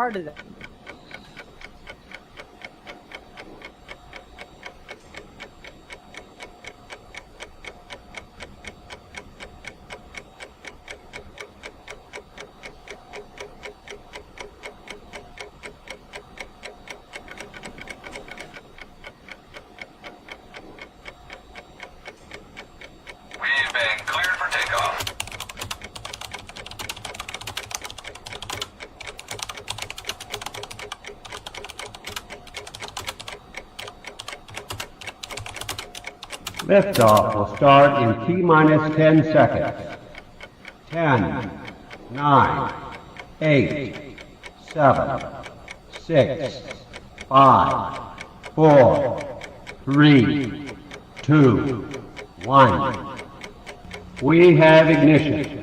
part of that. Liftoff will start in T-minus 10 seconds. 10, 9, 8, 7, 6, 5, 4, 3, 2, 1. We have ignition.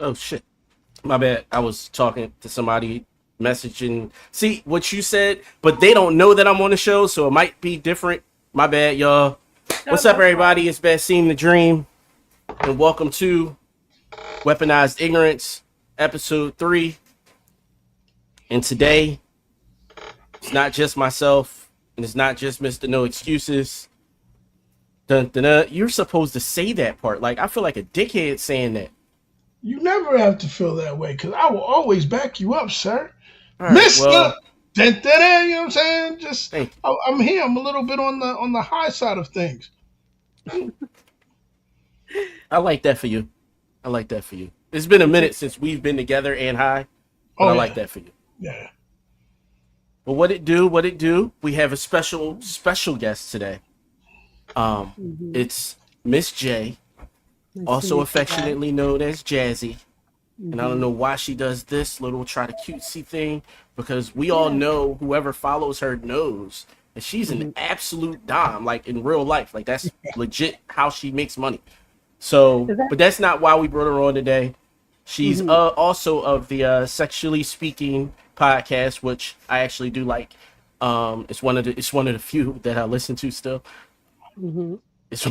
Oh shit. My bad. I was talking to somebody, messaging. See what you said, but they don't know that I'm on the show, so it might be different. My bad, y'all. What's up, everybody? It's Basim the Dream, and welcome to Weaponized Ignorance, episode 3. And today, it's not just myself, and it's not just Mr. No Excuses. Dun, dun, dun. You're supposed to say that part. Like, I feel like a dickhead saying that. You never have to feel that way, because I will always back you up, sir. Right, Mr. well, You know what I'm saying? Just hey. I'm here. I'm a little bit on the high side of things. I like that for you. I like that for you. It's been a minute since we've been together and high, but I like that for you. Yeah. But what it do? We have a special guest today. It's Miss J, also affectionately known as Jazzy. And I don't know why she does this little try to cutesy thing, because we all know, whoever follows her knows that she's an absolute dime, like in real life. Like, that's legit how she makes money. So, but that's not why we brought her on today. She's also of the Sexually Speaking podcast, which I actually do like. It's one of the few that I listen to still. It's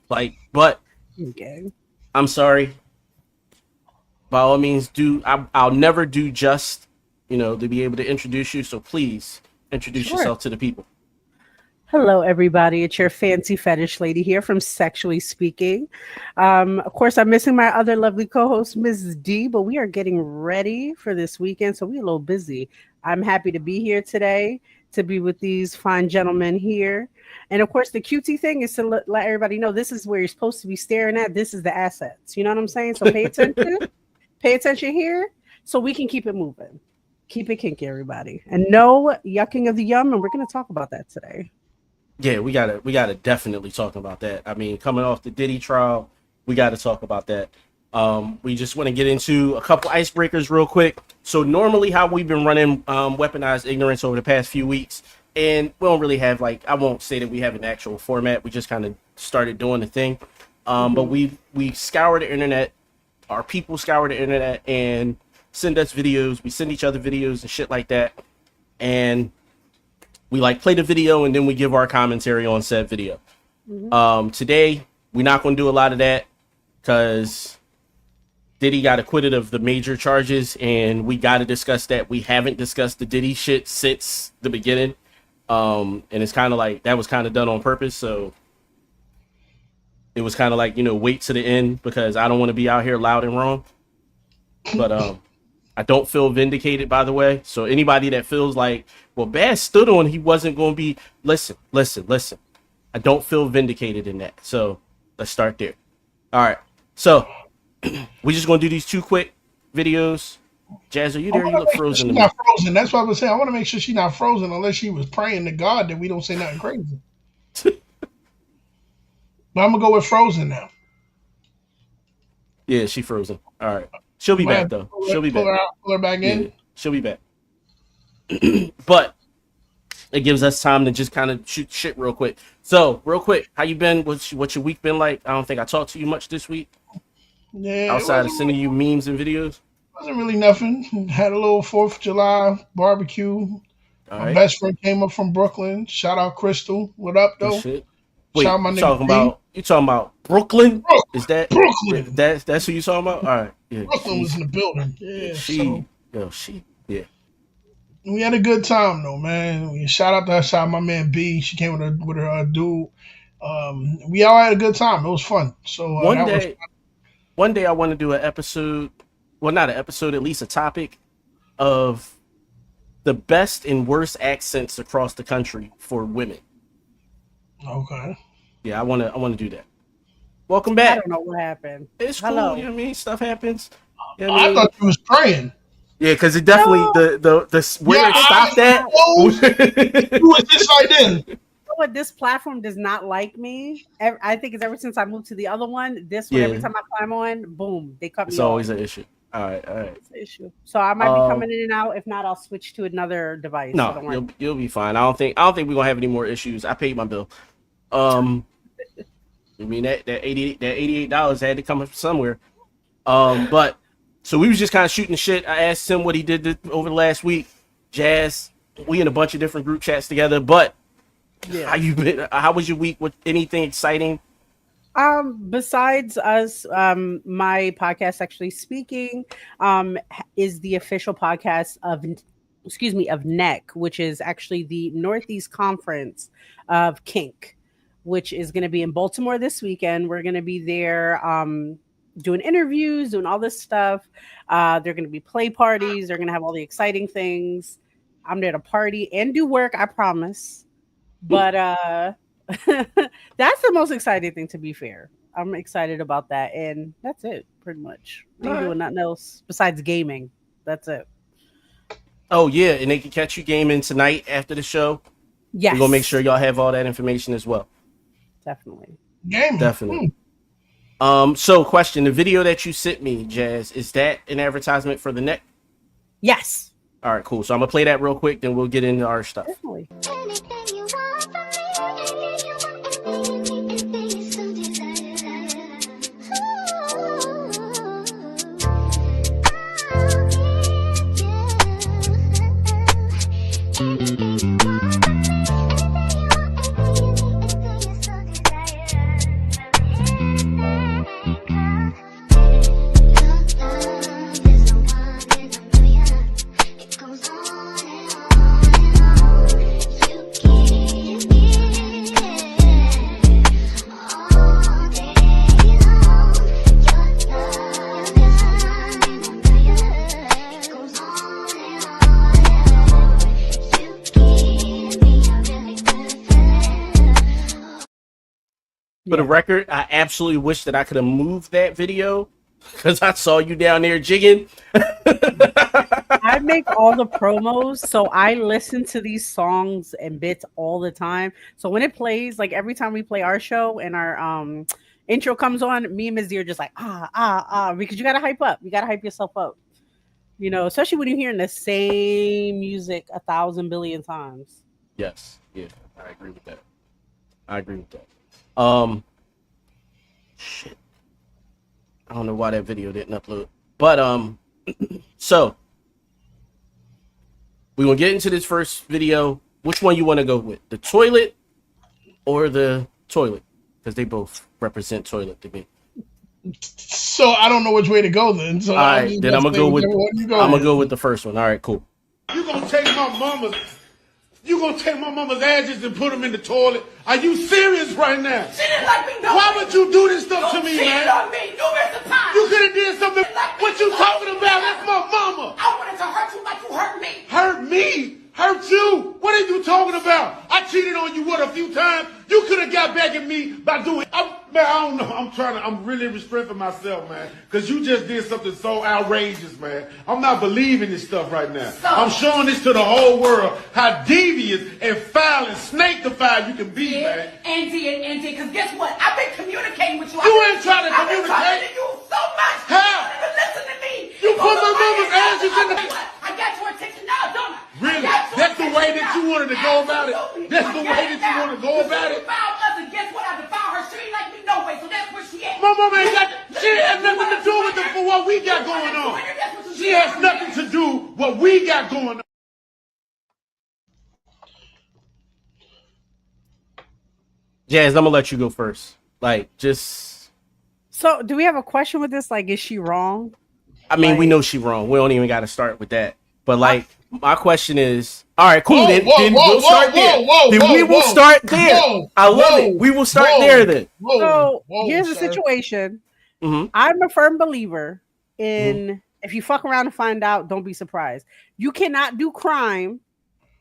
like, but I'm sorry. By all means, I'll never do just, to be able to introduce you. So please introduce yourself to the people. Hello, everybody. It's your fancy fetish lady here from Sexually Speaking. Of course, I'm missing my other lovely co-host, Mrs. D, but we are getting ready for this weekend, so we're a little busy. I'm happy to be here today, to be with these fine gentlemen here. And of course, the cutesy thing is to let everybody know this is where you're supposed to be staring at. This is the assets. You know what I'm saying? So pay attention. Pay attention here so we can keep it moving. Keep it kinky, everybody. And no yucking of the yum, and we're going to talk about that today. Yeah, we gotta definitely talk about that. I mean, coming off the Diddy trial, we got to talk about that. We just want to get into a couple icebreakers real quick. So normally how we've been running Weaponized Ignorance over the past few weeks, and we don't really have, like, I won't say that we have an actual format. We just kind of started doing the thing. But we scour the internet. Our people scour the internet and send us videos. We send each other videos and shit like that. And we play the video, and then we give our commentary on said video. Today, we're not going to do a lot of that because Diddy got acquitted of the major charges, and we got to discuss that. We haven't discussed the Diddy shit since the beginning. And it's kind of like that was kind of done on purpose. So it was kind of like, wait to the end, because I don't want to be out here loud and wrong. But I don't feel vindicated, by the way. So anybody that feels like, well, Bass stood on he wasn't going to be, listen. I don't feel vindicated in that. So let's start there. All right. So we're just going to do these 2 quick videos. Jazz, are you there? You look frozen. She's not frozen. That's what I was saying. I want to make sure she's not frozen unless she was praying to God that we don't say nothing crazy. But I'm going to go with frozen now. Yeah, she frozen. All right. She'll be back, though. She'll be back. Pull her back in? Yeah, she'll be back. But it gives us time to just kind of shoot shit real quick. So, real quick, how you been? What's your week been like? I don't think I talked to you much this week. Yeah, Outside of sending you memes and videos. wasn't really nothing. Had a little 4th of July barbecue. All My right. best friend came up from Brooklyn. Shout out Crystal. What up, Good though? shit. Shout Wait, out my you nigga D. talking about Brooklyn? Brook- Is that Brooklyn. that's who you talking about? All right. Yeah. Brooklyn was in the building. Yeah, so Yeah. we had a good time though, man. Shout out my man B. She came with her dude. We all had a good time. It was fun. So One day I want to do an episode. Well, not an episode, at least a topic of the best and worst accents across the country for women. Okay. Yeah, I want to do that. Welcome I back. don't know what happened. It's cool. Hello. You know what I mean? Stuff happens. You know what I I mean? thought you was praying. Yeah, because it definitely the where Yeah, it stopped You was just like this. You know what? This platform does not like me. I think it's ever since I moved to the other one. This one, Yeah. every time I climb on, boom, they cut me It's off. always an issue. All right. It's an issue. So I might be coming in and out. If not, I'll switch to another device. So don't worry. No, you'll be fine. I don't think we're gonna have any more issues. I paid my bill. I mean that $88 had to come from somewhere. But so we was just kind of shooting shit. I asked him what he did over the last week. Jazz, we in a bunch of different group chats together. But Yeah. how you been? How was your week? With anything exciting? Besides us, my podcast, Actually Speaking, is the official podcast of NEC, which is actually the Northeast Conference of Kink, which is going to be in Baltimore this weekend. We're going to be there doing interviews, doing all this stuff. They're going to be play parties. They're going to have all the exciting things. I'm there to party and do work, I promise. But that's the most exciting thing, to be fair. I'm excited about that. And that's it, pretty much. Ain't doing nothing else besides gaming. That's it. Oh yeah, and they can catch you gaming tonight after the show. Yes. We're gonna make sure y'all have all that information as well. Definitely. Gaming. Definitely. So question, the video that you sent me, Jazz, is that an advertisement for the neck? Yes. All right, cool. So I'm gonna play that real quick, then we'll get into our stuff. Definitely. For the record, I absolutely wish that I could have moved that video because I saw you down there jigging. I make all the promos, so I listen to these songs and bits all the time. So when it plays, like every time we play our show and our intro comes on, me and Ms. D are just like because you gotta hype up. You gotta hype yourself up. You know, especially when you're hearing the same music 1,000 billion times. Yes, yeah, I agree with that. Shit. I don't know why that video didn't upload. But so we're gonna get into this first video. Which one you want to go with? The toilet or the toilet? Because they both represent toilet to me. So I don't know which way to go then. So All right, then I'm gonna go with the first one. All right, cool. You gonna take my mama's ashes and put them in the toilet? Are you serious right now? She didn't let me know. Why would you do this stuff to me, man? On me numerous times. You could have did something. What you talking about? That's my mama. I wanted to hurt you like you hurt me. Hurt me? Hurt you? What are you talking about? I cheated on you, a few times? You could have got back at me by doing... Man, I don't know. I'm really restraining myself, man. Because you just did something so outrageous, man. I'm not believing this stuff right now. I'm showing this to the whole world, how devious and foul and snake-defied you can be, man. Auntie, because guess what? I've been communicating with you. You ain't trying to I've been communicate. talking to you so much. How? You don't even listen to me. You put my mama's ashes in the... I got your attention now, don't I? Really? That's the way that you wanted to go about it? That's the way that you want to go about it? Defiled us, and guess what? I defiled her. She ain't like me no way, so that's where she at. My mama ain't got, she has nothing to do with for what we got going on. She has nothing to do what we got going on. Jazz, I'm gonna let you go first. Like, just. So, do we have a question with this? Like, is she wrong? I mean, we know she wrong. We don't even got to start with that. But like, my question is, all right, cool. Then we'll start there. Then we will start there. I love it. We will start there then. So here's the situation. I'm a firm believer in if you fuck around and find out, don't be surprised. You cannot do crime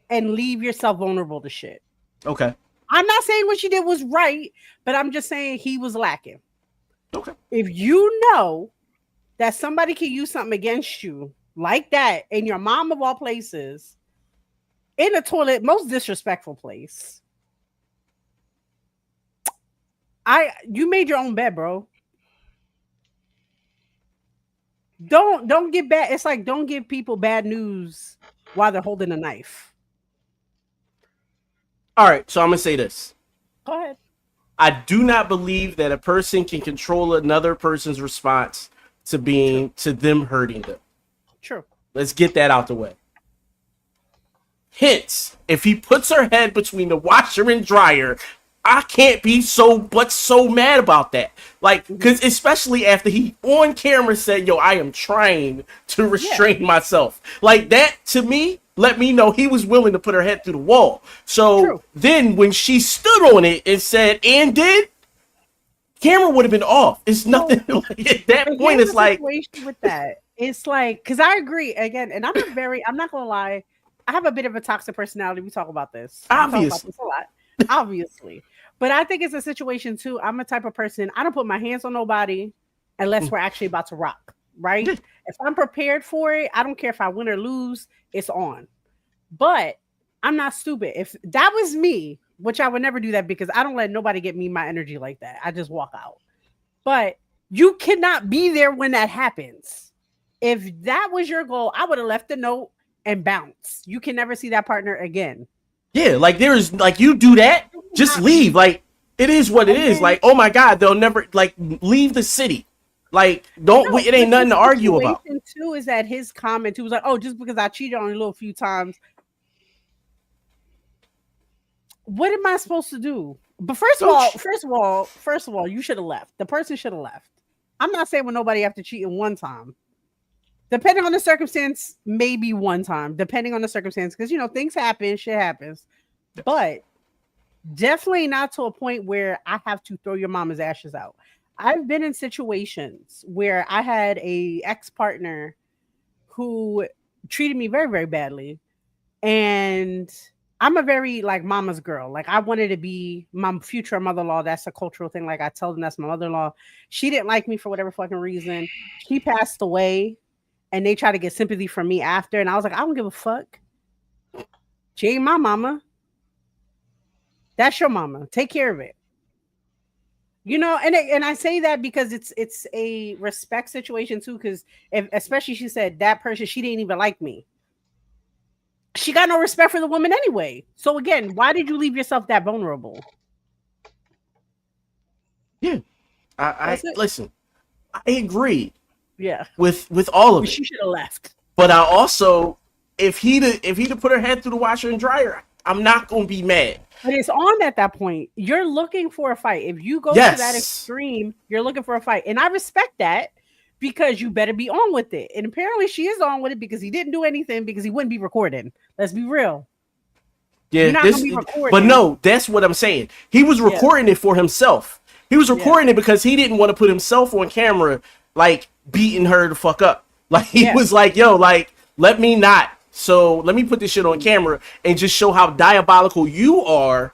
and leave yourself vulnerable to shit. Okay. I'm not saying what she did was right, but I'm just saying he was lacking. Okay. If you know that somebody can use something against you like that, and your mom of all places, in the toilet, most disrespectful place. You made your own bed, bro. Don't give bad. It's like don't give people bad news while they're holding a knife. All right, so I'm gonna say this. Go ahead. I do not believe that a person can control another person's response to them hurting them. True. Let's get that out the way. Hence, if he puts her head between the washer and dryer, I can't be so mad about that. Like, because especially after he on camera said, yo, I am trying to restrain myself. Like, that to me, let me know he was willing to put her head through the wall. So then when she stood on it and said, and did, camera would have been off. It's nothing like at that point. It's like with that. It's like, because I agree again, and I'm not gonna lie, I have a bit of a toxic personality. We talk about this. Obviously. A lot. Obviously. But I think it's a situation too. I'm a type of person, I don't put my hands on nobody unless we're actually about to rock, right? If I'm prepared for it, I don't care if I win or lose, it's on. But I'm not stupid. If that was me, which I would never do that because I don't let nobody get me my energy like that. I just walk out. But you cannot be there when that happens. If that was your goal, I would have left a note and bounce. You can never see that partner again. Yeah, like there is, like you do that, just leave. Like it is what it is. Like, oh my God, they'll never like leave the city. Like, it ain't nothing to argue about. Too is that his comment too was like, oh, just because I cheated on you a little few times. What am I supposed to do? But first of all, you should have left. The person should have left. I'm not saying with nobody after cheating one time. Depending on the circumstance, maybe one time, depending on the circumstance, because things happen, shit happens, but definitely not to a point where I have to throw your mama's ashes out. I've been in situations where I had a ex-partner who treated me very, very badly, and I'm a very like mama's girl. Like I wanted to be my future mother-in-law. That's a cultural thing. Like I tell them that's my mother-in-law. She didn't like me for whatever fucking reason. She passed away. And they try to get sympathy from me after. And I was like, I don't give a fuck. She ain't my mama. That's your mama. Take care of it. And I say that because it's a respect situation too. Because especially she said that person, she didn't even like me. She got no respect for the woman anyway. So again, why did you leave yourself that vulnerable? Yeah. I listen, I agree. Yeah, with all of it. She should have left. But I also, if he'd have put her head through the washer and dryer, I'm not gonna be mad. But it's on at that point. You're looking for a fight. If you go to that extreme, you're looking for a fight, and I respect that because you better be on with it. And apparently, she is on with it because he didn't do anything because he wouldn't be recording. Let's be real. Yeah, but no, that's what I'm saying. He was recording it for himself. He was recording it because he didn't want to put himself on camera, like beating her the fuck up. Like he was like, yo, like, let me not. So let me put this shit on camera and just show how diabolical you are.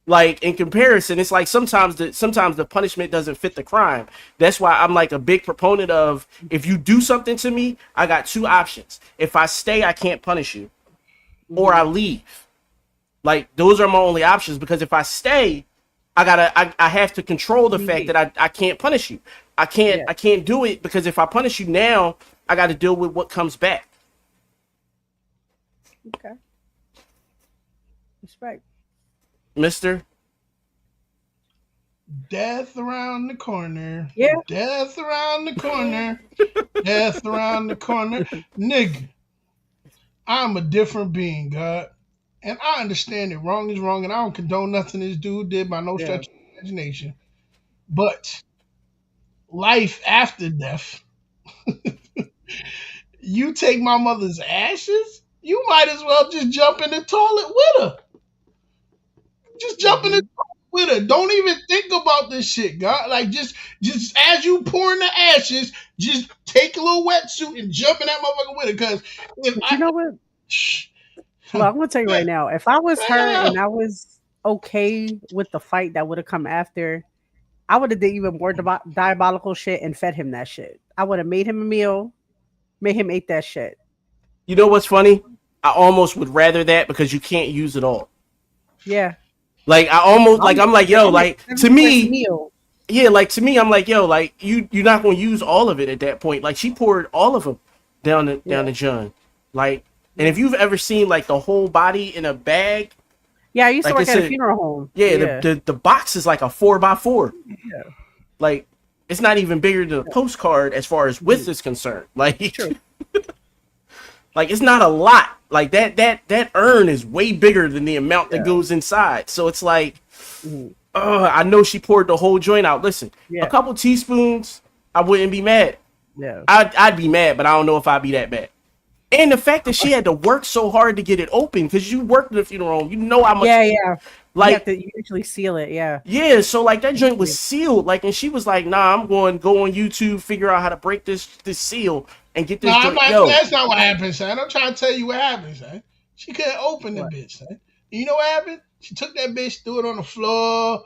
Like in comparison, it's like sometimes the punishment doesn't fit the crime. That's why I'm like a big proponent of, if you do something to me, I got two options. If I stay, I can't punish you, or I leave. Like those are my only options, because if I stay, I have to control the fact that I can't punish you. I can't do it, because if I punish you now, I got to deal with what comes back. Okay. Respect. Mister. Death around the corner. Yeah. Death around the corner. Death around the corner. Nigga, I'm a different being, God. And I understand that wrong is wrong, and I don't condone nothing this dude did by no Yeah. stretch of the imagination. But life after death, you take my mother's ashes, you might as well just jump in the toilet with her. Just jump in the toilet with her. Don't even think about this shit, God. Like just as you pour in the ashes, just take a little wetsuit and jump in that motherfucker with her. Because if But you I know what? Look, I'm gonna tell you right now. If I was her and I was okay with the fight that would have come after, I would have did even more diabolical shit and fed him that shit. I would have made him a meal, made him eat that shit. You know what's funny? I almost would rather that because you can't use it all. Yeah. Like I'm like, yo, like to me, meal. yeah, like to me, I'm like, yo, like you're not gonna use all of it at that point. Like she poured all of them down the John. Like, and if you've ever seen like the whole body in a bag, Yeah, I used to like work at a funeral home. yeah, the box is like a 4x4. Yeah. Like it's not even bigger than a postcard as far as width is concerned. Like, True. like it's not a lot. Like that urn is way bigger than the amount that goes inside. So it's like, I know she poured the whole joint out. Listen, a couple teaspoons, I wouldn't be mad. Yeah. I'd be mad, but I don't know if I'd be that bad. And the fact that she had to work so hard to get it open, because you worked in the funeral home, you know how much. Yeah. Like, you have to usually seal it. Yeah. Yeah, so like that joint was sealed. Like, and she was like, "Nah, I'm going to go on YouTube, figure out how to break this seal and get this No, joint." Yo, that's not what happened, son. I'm trying to tell you what happened, son. She couldn't open the bitch, son. You know what happened? She took that bitch, threw it on the floor.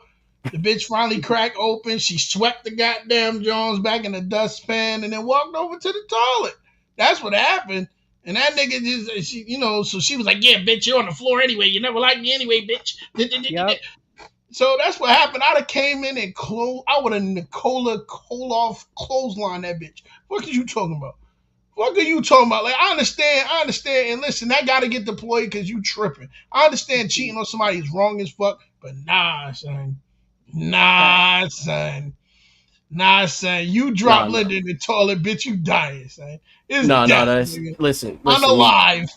The bitch finally cracked open. She swept the goddamn Jones back in the dustpan and then walked over to the toilet. That's what happened. And that nigga just, so she was like, "Yeah, bitch, you're on the floor anyway. You never liked me anyway, bitch." Yep. So that's what happened. I'd have came in and I would have Nicola Koloff clothesline that bitch. What are you talking about? What are you talking about? Like, I understand. And listen, that got to get deployed because you tripping. I understand cheating on somebody is wrong as fuck, but nah, son. You drop Linda in the toilet, bitch, you dying, son. It's death, that's nigga. listen, Unalive.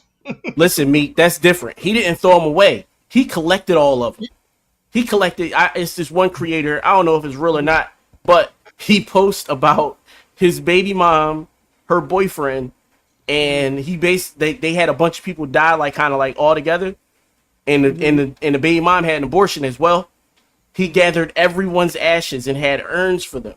Listen, Meek, that's different. He didn't throw them away. He collected all of them. He collected. It's this one creator. I don't know if it's real or not, but he posts about his baby mom, her boyfriend, and they had a bunch of people die, like kind of like all together, and the baby mom had an abortion as well. He gathered everyone's ashes and had urns for them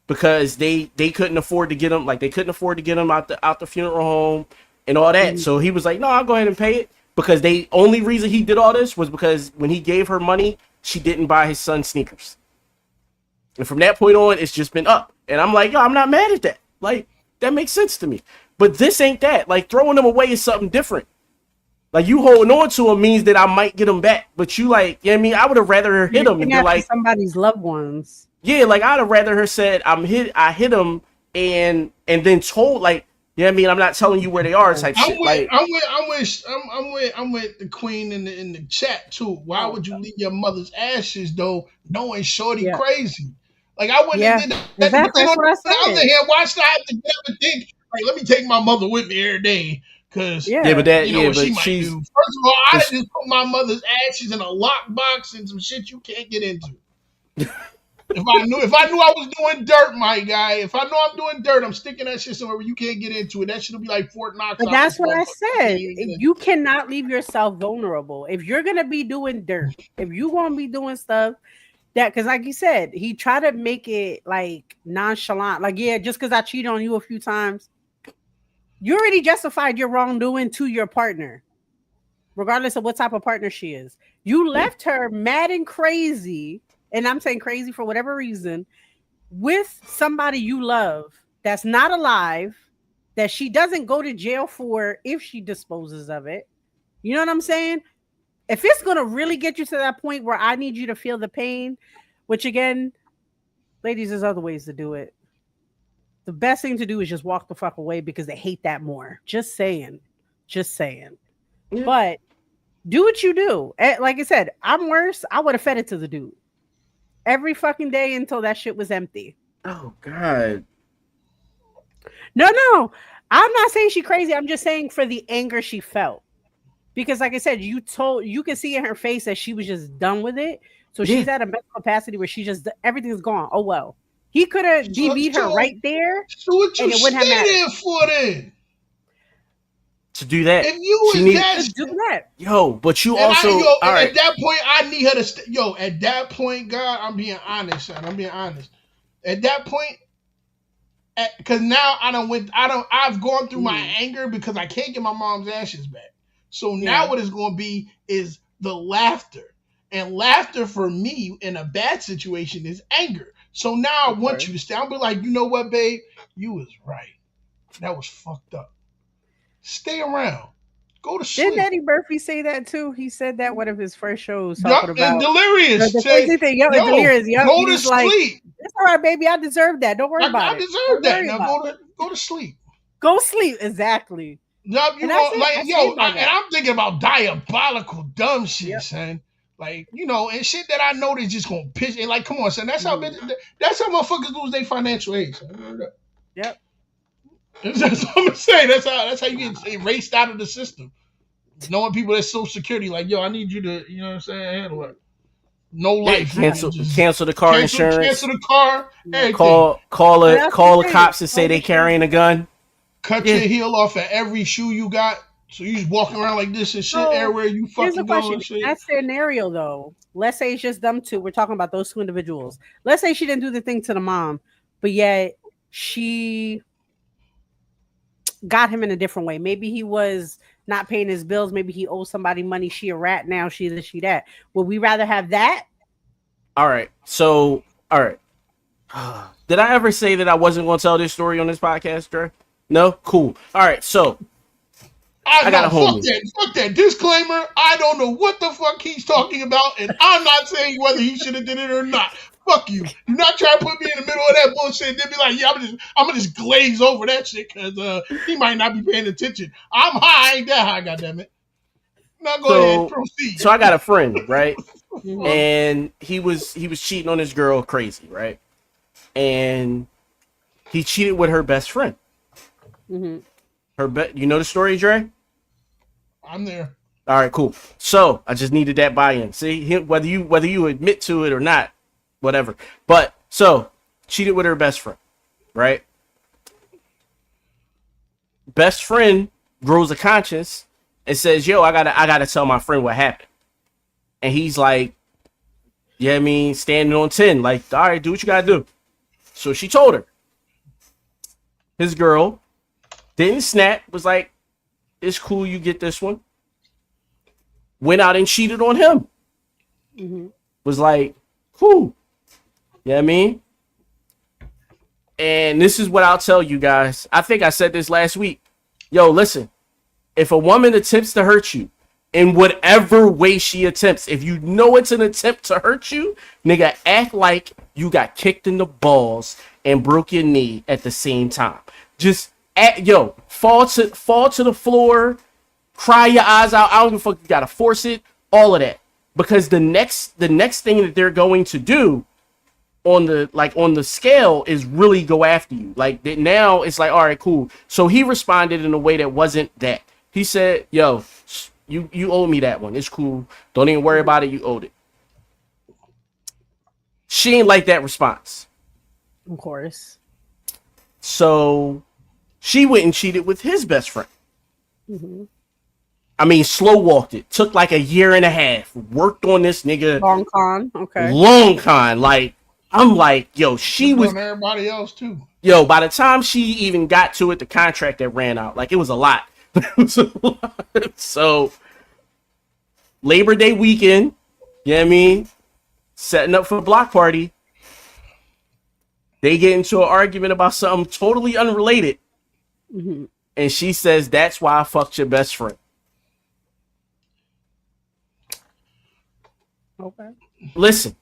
because they couldn't afford to get them, like they couldn't afford to get them out the funeral home and all that. So he was like, "No, I'll go ahead and pay it." Because the only reason he did all this was because when he gave her money, she didn't buy his son sneakers. And from that point on, it's just been up. And I'm like, yo, I'm not mad at that. Like, that makes sense to me. But this ain't that. Like, throwing them away is something different. Like, you holding on to them means that I might get them back. But you like, you know what I mean? I would have rather her hit them and be like, somebody's loved ones. Yeah, like I'd have rather her said, I hit him and then told, like, you know what I mean? I'm not telling you where they are type shit. I'm with the queen in the chat too. Why would you leave your mother's ashes though, knowing Shorty crazy? Like I wouldn't have did that. Exactly. On the other hand, why should I have to get up and think like, let me take my mother with me every day? Because what she might do. First of all, I just put my mother's ashes in a lockbox and some shit you can't get into. If I knew I was doing dirt, my guy, if I know I'm doing dirt, I'm sticking that shit somewhere where you can't get into it. That shit will be like Fort Knox. But that's what I said. You cannot leave yourself vulnerable. If you're gonna be doing dirt, if you're gonna be doing stuff that, because like you said, he tried to make it like nonchalant, like, yeah, just because I cheated on you a few times, you already justified your wrongdoing to your partner, regardless of what type of partner she is. You left her mad and crazy. And I'm saying crazy for whatever reason, with somebody you love that's not alive, that she doesn't go to jail for if she disposes of it. You know what I'm saying? If it's going to really get you to that point where I need you to feel the pain, which again, ladies, there's other ways to do it. The best thing to do is just walk the fuck away because they hate that more. Just saying. But do what you do. Like I said, I'm worse. I would have fed it to the dude every fucking day until that shit was empty. Oh God. No. I'm not saying she crazy. I'm just saying for the anger she felt. Because like I said, you can see in her face that she was just done with it. So she's at a mental capacity where she just everything's gone. Oh well. He could have DV'd her right there. So what you and it wouldn't have stay mattered. there for then? To do that, If you was that, To do that. yo, but you and also all right. At that point, I need her to yo. At that point, God, I'm being honest, son. I'm being honest. At that point, because now I've gone through my anger because I can't get my mom's ashes back. So now what it's going to be is the laughter. And laughter for me in a bad situation is anger. So now I want you to stay. I'll be like, you know what, babe? You was right. That was fucked up. Stay around. Go to sleep. Didn't Eddie Murphy say that too? He said that one of his first shows Yup, talking about and Delirious. the Say, crazy thing. Delirious. Yep. Go to He's like, sleep. it's all right, baby. I deserve that. Don't worry about I it. deserve that. Now go to sleep. Go sleep. Exactly. Yup, you And know, I stand by and that. I'm thinking about diabolical dumb shit, Yep. son. Like, you know, and shit that I know that's just gonna piss. And like, come on, son. That's how motherfuckers lose their financial aid, son. Yep. That's what I'm saying. That's how you get erased out of the system. Knowing people at Social Security, like, yo, I need you to, you know what I'm saying, handle it. No life. Cancel the car insurance. Cancel the car. Everything. Call the cops and say they carrying a gun. Cut your heel off at every shoe you got. So you just walking around like this and shit everywhere you fucking go and shit. That scenario though, let's say it's just them two. We're talking about those two individuals. Let's say she didn't do the thing to the mom, but yet she got him in a different way. Maybe he was not paying his bills. Maybe he owes somebody money. She a rat now. She this, she that. Would we rather have that? All right. So, all right. Did I ever say that I wasn't going to tell this story on this podcast, Dre? No? Cool. All right. So, I got a homie. Fuck that. Disclaimer, I don't know what the fuck he's talking about, and I'm not saying whether he should have did it or not. Fuck you. You're not trying to put me in the middle of that bullshit and then be like, yeah, I'm gonna just glaze over that shit because he might not be paying attention. I'm high, I ain't that high, goddammit. Now go ahead, proceed. So I got a friend, right? And he was cheating on his girl crazy, right? And he cheated with her best friend. Mm-hmm. You know the story, Dre? I'm there. All right, cool. So I just needed that buy-in. See, whether you admit to it or not, whatever. But so cheated with her best friend, right? Best friend grows a conscience and says, "Yo, I gotta tell my friend what happened." And he's like, "Yeah, I mean, standing on 10, like, all right, do what you gotta do." So she told her. His girl didn't snap. Was like, "It's cool, you get this one." Went out and cheated on him. Mm-hmm. Was like, cool. You know what I mean? And this is what I'll tell you guys. I think I said this last week. Yo, listen. If a woman attempts to hurt you in whatever way she attempts, if you know it's an attempt to hurt you, nigga, act like you got kicked in the balls and broke your knee at the same time. Just fall to the floor, cry your eyes out. I don't give a fuck. You gotta force it. All of that, because the next thing that they're going to do on the scale is really go after you. Like now, it's like, all right, cool. So he responded in a way that wasn't that. He said, "Yo, you owe me that one. It's cool. Don't even worry about it. You owed it." She ain't like that response. Of course. So she went and cheated with his best friend. Mm-hmm. I mean, slow walked it. Took like a year and a half. Worked on this nigga. Long con. Okay. Long con. Like, I'm like, yo, she was. On everybody else too. Yo, by the time she even got to it, the contract that ran out. Like, it was a lot. So, Labor Day weekend, you know what I mean? Setting up for a block party. They get into an argument about something totally unrelated. Mm-hmm. And she says, "That's why I fucked your best friend." Okay. Listen,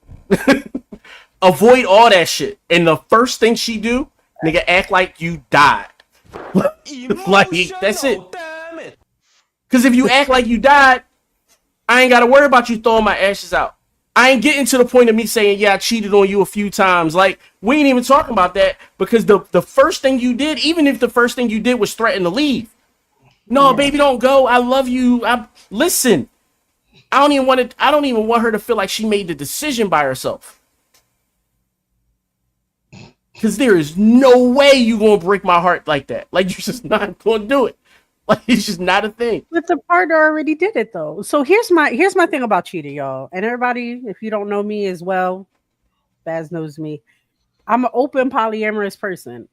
avoid all that shit. And the first thing she do, nigga, act like you died. Like, that's it. Because if you act like you died, I ain't got to worry about you throwing my ashes out. I ain't getting to the point of me saying, yeah, I cheated on you a few times. Like, we ain't even talking about that because the first thing you did, even if the first thing you did was threaten to leave. No, baby, don't go. I love you. Listen, I don't even want her to feel like she made the decision by herself. Because there is no way you going to break my heart like that. Like, you're just not going to do it. Like, it's just not a thing. But the partner already did it though. So here's my thing about cheating, y'all. And everybody, if you don't know me as well, Baz knows me. I'm an open polyamorous person.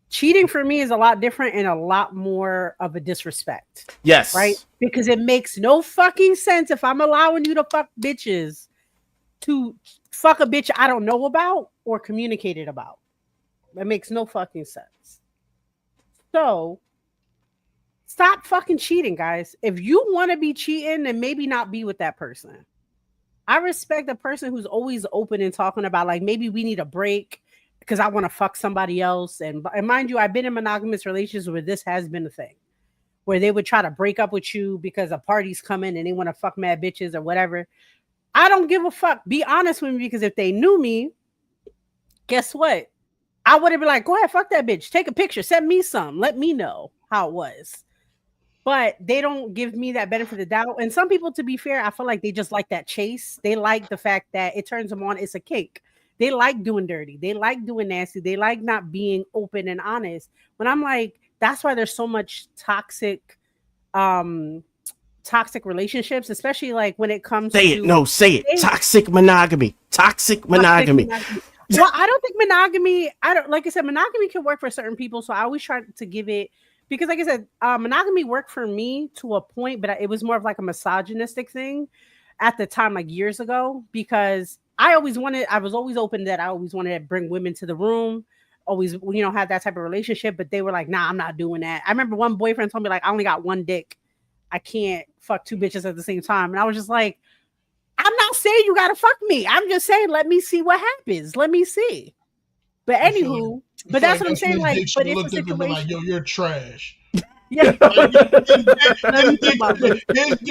Cheating for me is a lot different and a lot more of a disrespect. Yes. Right? Because it makes no fucking sense if I'm allowing you to fuck bitches to fuck a bitch I don't know about or communicated about. That makes no fucking sense. So stop fucking cheating, guys. If you want to be cheating, then maybe not be with that person. I respect the person who's always open and talking about like maybe we need a break because I want to fuck somebody else. And mind you, I've been in monogamous relationships where this has been a thing, where they would try to break up with you because a party's coming and they want to fuck mad bitches or whatever. I don't give a fuck. Be honest with me, because if they knew me, guess what? I would have been like, go ahead, fuck that bitch. Take a picture. Send me some. Let me know how it was. But they don't give me that benefit of the doubt. And some people, to be fair, I feel like they just like that chase. They like the fact that it turns them on. It's a kink. They like doing dirty. They like doing nasty. They like not being open and honest. When I'm like, that's why there's so much toxic relationships, especially like when it comes say it. Toxic monogamy. Well, I don't think monogamy, like I said, monogamy can work for certain people. So I always try to give it, because like I said, monogamy worked for me to a point, but it was more of like a misogynistic thing at the time, like years ago, because I was always open that I always wanted to bring women to the room, always, have that type of relationship, but they were like, nah, I'm not doing that. I remember one boyfriend told me like, I only got one dick. I can't fuck two bitches at the same time. And I was just like, I'm not saying you gotta fuck me. I'm just saying, let me see what happens. Let me see. But anywho, but that's what I'm saying. Like, but it's a situation. Like, yo, you're trash. Yeah. His dick came out his pants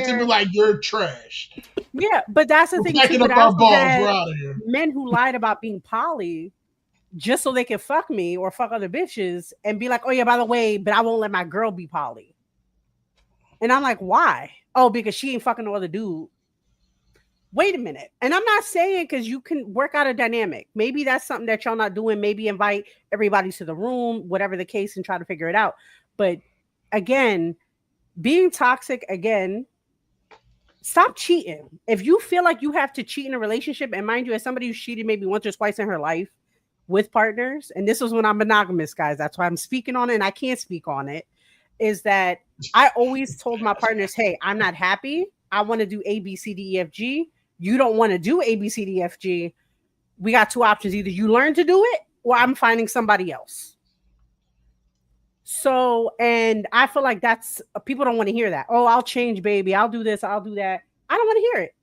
and be like, you're trash. Yeah, but that's the thing. Backing up our balls, we're out of here. Men who lied about being poly just so they can fuck me or fuck other bitches and be like, oh yeah, by the way, but I won't let my girl be poly. And I'm like, why? Oh, because she ain't fucking no other dude. Wait a minute. And I'm not saying because you can work out a dynamic. Maybe that's something that y'all not doing. Maybe invite everybody to the room, whatever the case, and try to figure it out. But again, being toxic, again, stop cheating. If you feel like you have to cheat in a relationship, and mind you, as somebody who's cheated maybe once or twice in her life with partners, and this was when I'm monogamous, guys, that's why I'm speaking on it, and I can't speak on it, is that I always told my partners, hey, I'm not happy. I want to do A, B, C, D, E, F, G. You don't want to do A, B, C, D, F, G. We got two options. Either you learn to do it or I'm finding somebody else. So, and I feel like that's, people don't want to hear that. Oh, I'll change, baby. I'll do this. I'll do that. I don't want to hear it.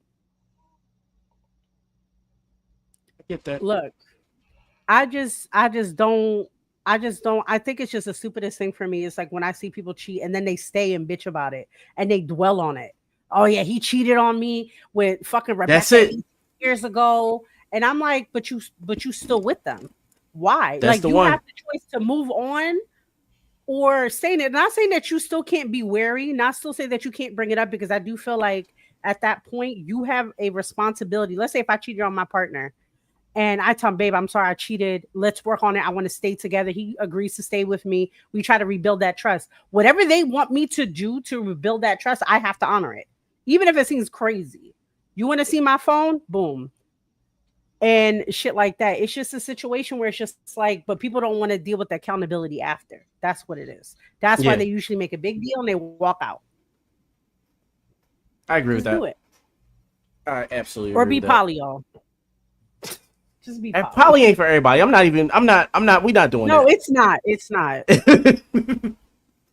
I get that. Look, I think it's just the stupidest thing for me. It's like when I see people cheat and then they stay and bitch about it and they dwell on it. Oh yeah, he cheated on me with fucking Rebecca years ago. And I'm like, but you still with them. Why? That's like the you one. have the choice to move on or saying it. Not saying that you still can't be wary, not still say that you can't bring it up, because I do feel like at that point you have a responsibility. Let's say if I cheated on my partner and I tell him, babe, I'm sorry, I cheated. Let's work on it. I want to stay together. He agrees to stay with me. We try to rebuild that trust. Whatever they want me to do to rebuild that trust, I have to honor it. Even if it seems crazy. You want to see my phone? Boom. And shit like that. It's just a situation where it's just like, but people don't want to deal with the accountability after. That's what it is. That's why they usually make a big deal and they walk out. I agree with that. Do it. I absolutely or agree be with that. poly, y'all. Just be And poly. poly ain't for everybody. we're not doing No, that. it's not. It's not.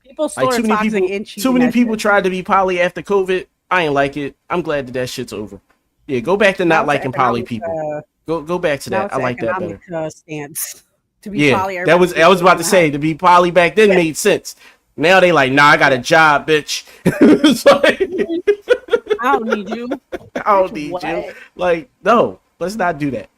People store Like, too many people tried to be poly after COVID. I ain't like it. I'm glad that shit's over. Yeah, go back to not liking poly people. Go back to that. I like that better. Stance to be poly. I was about to say, to be poly back then made sense. Now they like, nah, I got a job, bitch. It's like, I don't need you. I don't need What? you. Like, no, let's not do that.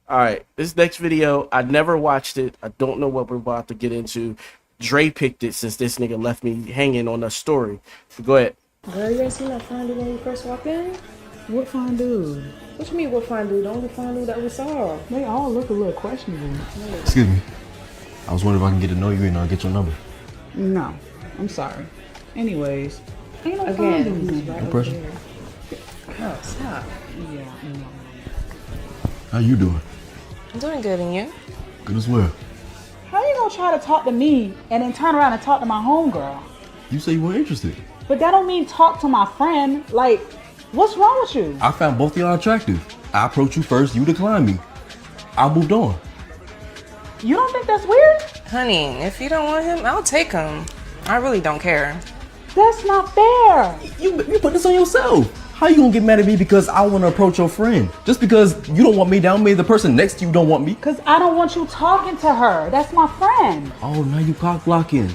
All right, this next video, I never watched it. I don't know what we're about to get into. Dre picked it since this nigga left me hanging on the story. So go ahead. Girl, you ain't seen that fine dude when we first walked in? What fine dude? What you mean, what fine dude? The only fine dude that we saw. They all look a little questionable. Excuse me. I was wondering if I can get to know you and get your number. No, I'm sorry. Anyways, ain't no Again, fine dudes. right No over pressure. there. Oh, stop. Yeah, no. How you doing? I'm doing good, and you? Good as well. How you gonna try to talk to me and then turn around and talk to my homegirl? You say you weren't interested. But that don't mean talk to my friend. Like, what's wrong with you? I found both of y'all attractive. I approached you first, you declined me. I moved on. You don't think that's weird? Honey, if you don't want him, I'll take him. I really don't care. That's not fair. You put this on yourself. How you gonna get mad at me because I wanna approach your friend? Just because you don't want me, that don't mean the person next to you don't want me. Cause I don't want you talking to her. That's my friend. Oh, now you cock blocking.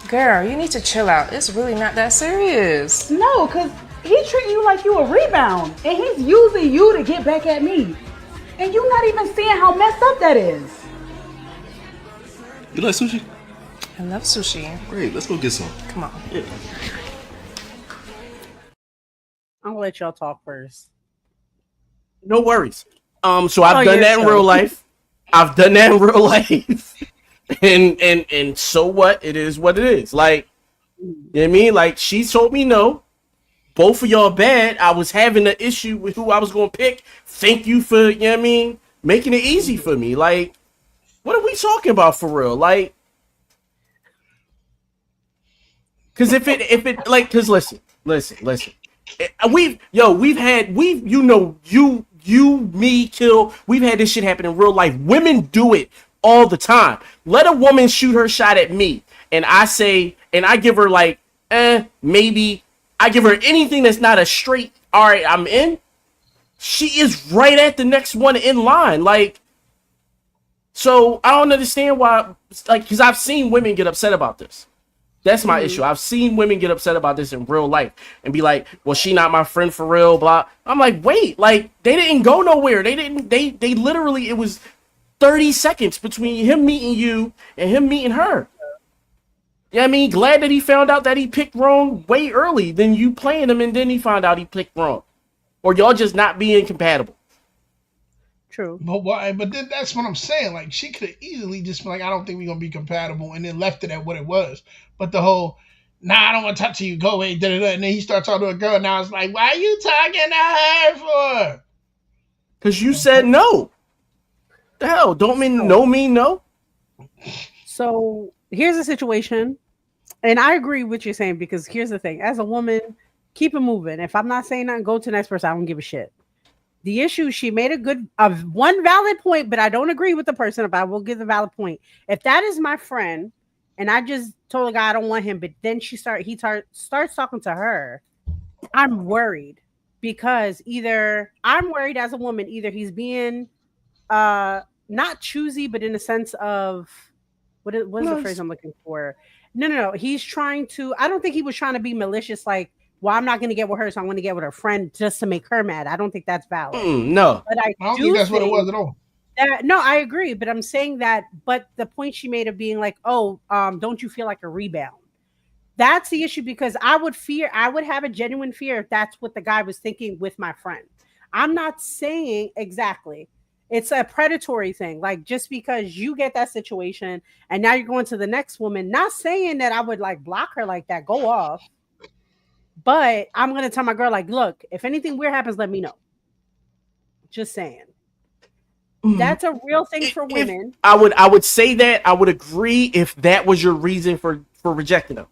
Girl, you need to chill out. It's really not that serious. No, cause he treating you like you a rebound. And he's using you to get back at me. And you not even seeing how messed up that is. You like sushi? I love sushi. Great, let's go get some. Come on. Yeah. I'm gonna let y'all talk first. No worries. So I've done you're that in so- real life. I've done that in real life. and so what? It is what it is. Like, you know what I mean? Like, she told me no. Both of y'all bad. I was having an issue with who I was gonna pick. Thank you for, you know what I mean, making it easy for me. Like, what are we talking about for real? Like, cause if it like, cause listen. We've had me, Kill. We've had this shit happen in real life. Women do it all the time. Let a woman shoot her shot at me, and I give her like, maybe. I give her anything that's not a straight, all right, I'm in. She is right at the next one in line. Like, so I don't understand why, like, because I've seen women get upset about this. That's my issue. I've seen women get upset about this in real life and be like, well, she not my friend for real, blah. I'm like, wait, like, they didn't go nowhere. They literally, it was 30 seconds between him meeting you and him meeting her. Yeah, I mean, glad that he found out that he picked wrong way early than you playing him and then he found out he picked wrong. Or y'all just not being compatible. True. But why? But then that's what I'm saying. Like, she could have easily just been like, I don't think we're gonna be compatible, and then left it at what it was. But the whole, nah, I don't want to talk to you, go away, da-da-da. And then he started talking to a girl, and I was like, why are you talking to her for? Because you said no. The hell, don't mean no. So here's the situation, and I agree with you saying, because here's the thing: as a woman, keep it moving. If I'm not saying nothing, go to the next person. I don't give a shit. The issue, she made one valid point, but I don't agree with the person. But I will give the valid point. If that is my friend, and I just told the guy I don't want him, but then he starts talking to her, I'm worried, because either I'm worried as a woman, either he's being not choosy, but in a sense of what is the phrase I'm looking for? No. He's trying to. I don't think he was trying to be malicious, like, well, I'm not going to get with her, so I'm going to get with her friend just to make her mad. I don't think that's valid. No. But I don't think that's what it was at all. No, I agree, but I'm saying that. But the point she made of being like, oh, don't you feel like a rebound? That's the issue, because I would have a genuine fear if that's what the guy was thinking with my friend. I'm not saying exactly. It's a predatory thing. Like, just because you get that situation and now you're going to the next woman, not saying that I would like block her like that, go off. But I'm going to tell my girl, like, look, if anything weird happens, let me know. Just saying. That's a real thing for women. I would say that. I would agree if that was your reason for rejecting him.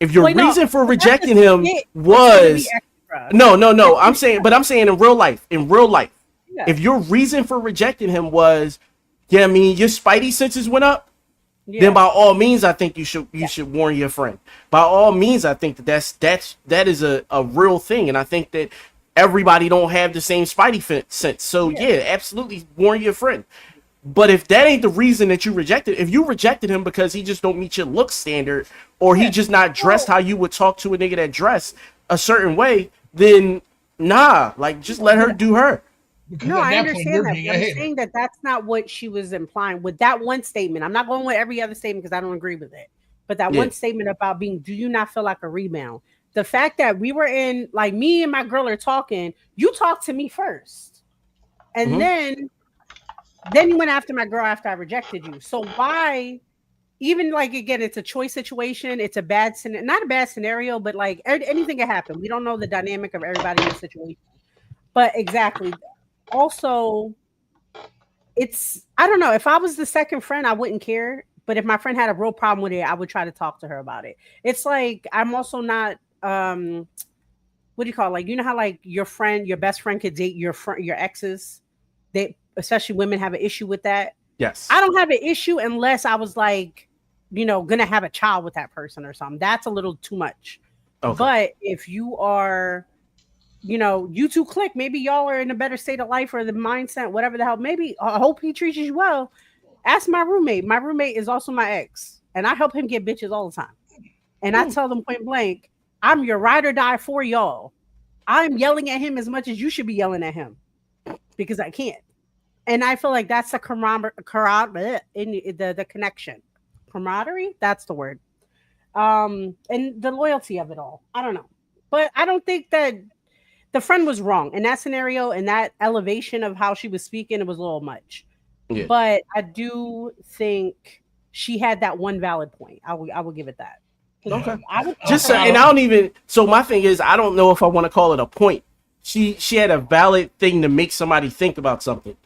If your reason for rejecting him was no. I'm saying in real life. Yeah. If your reason for rejecting him was, I mean, your spidey senses went up, then by all means, I think you should warn your friend. By all means, I think that is a real thing, and I think that everybody don't have the same spidey sense. So yeah, absolutely warn your friend. But if that ain't the reason that you rejected, if you rejected him because he just don't meet your look standard, or he just not dressed how you would talk to a nigga that dressed a certain way, then nah, like just let her do her. Because No, at I that point, understand you're that. being But a I'm hater. saying that that's not what she was implying with that one statement. I'm not going with every other statement because I don't agree with it. But that Yeah. one statement about being, do you not feel like a rebound? The fact that we were in, like me and my girl are talking, you talked to me first. And Mhm. then you went after my girl after I rejected you. So why, even like again, it's a choice situation. It's a bad scenario, not a bad scenario, but like anything can happen. We don't know the dynamic of everybody in the situation. But exactly. Also, it's I don't know. If I was the second friend, I wouldn't care. But if my friend had a real problem with it, I would try to talk to her about it. It's like I'm also not what do you call it? Like you know how like your best friend could date your exes? They especially women have an issue with that. Yes. I don't have an issue unless I was like, gonna have a child with that person or something. That's a little too much. Okay. But if you are you two click. Maybe y'all are in a better state of life or the mindset, whatever the hell. Maybe I hope he treats you well. Ask my roommate. My roommate is also my ex, and I help him get bitches all the time. And I tell them point blank, I'm your ride or die for y'all. I'm yelling at him as much as you should be yelling at him because I can't. And I feel like that's the the connection, camaraderie. That's the word. And the loyalty of it all. I don't know, but I don't think that the friend was wrong in that scenario and that elevation of how she was speaking. It was a little much, Yeah. but I do think she had that one valid point. I will give it that. Okay. I would Just and I don't even. So my thing is, I don't know if I want to call it a point. She had a valid thing to make somebody think about something.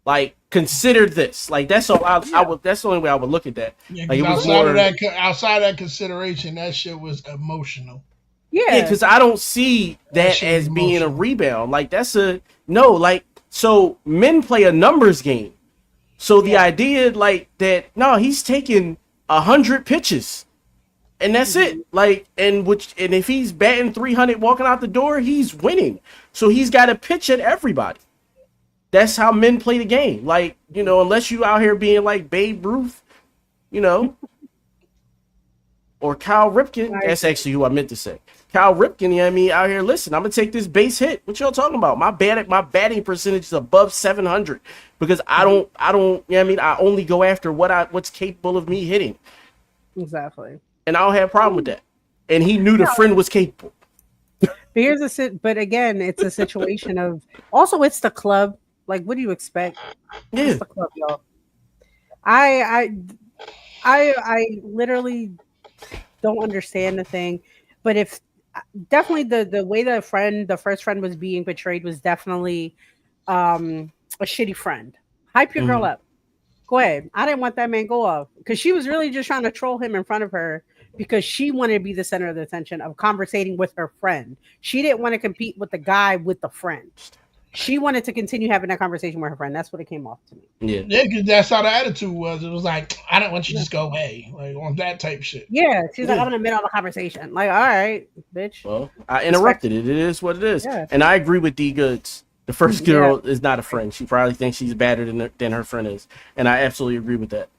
Like consider this. Like that's all I would. That's the only way I would look at that. Yeah, Like it was outside more. of that, outside of that consideration, that shit was emotional. Yeah, because I don't see that as being a rebound. Like that's a no. Like so, men play a numbers game. So the idea like that, no, he's taking 100 pitches, and that's it. Like and if he's batting 300 walking out the door, he's winning. So he's got to pitch at everybody. That's how men play the game. Like unless you out here being like Babe Ruth, or Kyle Ripken. That's actually who I meant to say. Kyle Ripken, you know what I mean? Out here, listen, I'm going to take this base hit. What y'all talking about? My batting percentage is above 700 because I don't, you know what I mean? I only go after what's capable of me hitting. Exactly. And I don't have a problem with that. And he knew the friend was capable. But again, it's a situation of, also it's the club. Like, what do you expect? Yeah. It's the club, y'all. I literally don't understand the thing, but if definitely the way the first friend was being portrayed was definitely a shitty friend. Hype your girl up. Go ahead. I didn't want that man go off because she was really just trying to troll him in front of her because she wanted to be the center of the attention of conversating with her friend. She didn't want to compete with the guy with the friend. She wanted to continue having that conversation with her friend. That's what it came off to me. Yeah, because that's how the attitude was. It was like, I don't want you to just go away, like on that type shit. Yeah, she's like, I'm gonna admit all the conversation. Like, all right, bitch. Well, I interrupted it. It is what it is. Yeah. And I agree with D Goods. The first girl is not a friend. She probably thinks she's better than her friend is, and I absolutely agree with that.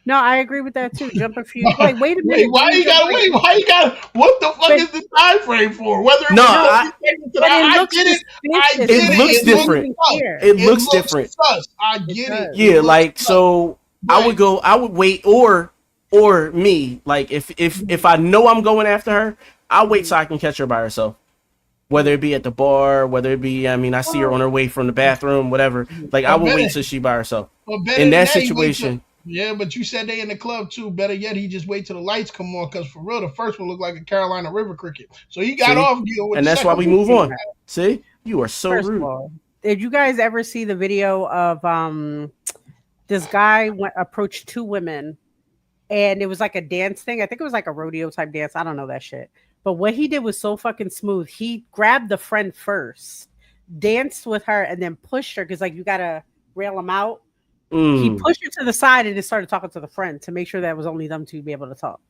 No, I agree with that too. Jump a few. Like, wait a minute. Why you gotta wait? Why you gotta? What the fuck is the time frame for? Whether it I get it. It looks different. It looks different. I get it. Yeah, like so. I would wait, or me. Like if I know I'm going after her, I'll wait so I can catch her by herself. Whether it be at the bar, whether it be, I see her on her way from the bathroom, whatever. Like I will wait till she by herself. In that situation. Yeah, but you said they in the club too. Better yet, he just wait till the lights come on because for real, the first one looked like a Carolina River cricket. So he got off. And that's why we move on. See, you are so rude. All, did you guys ever see the video of this guy approached two women, and it was like a dance thing? I think it was like a rodeo type dance. I don't know that shit. But what he did was so fucking smooth. He grabbed the friend first, danced with her, and then pushed her because like you gotta rail him out. He pushed her to the side and just started talking to the friend to make sure that it was only them two to be able to talk.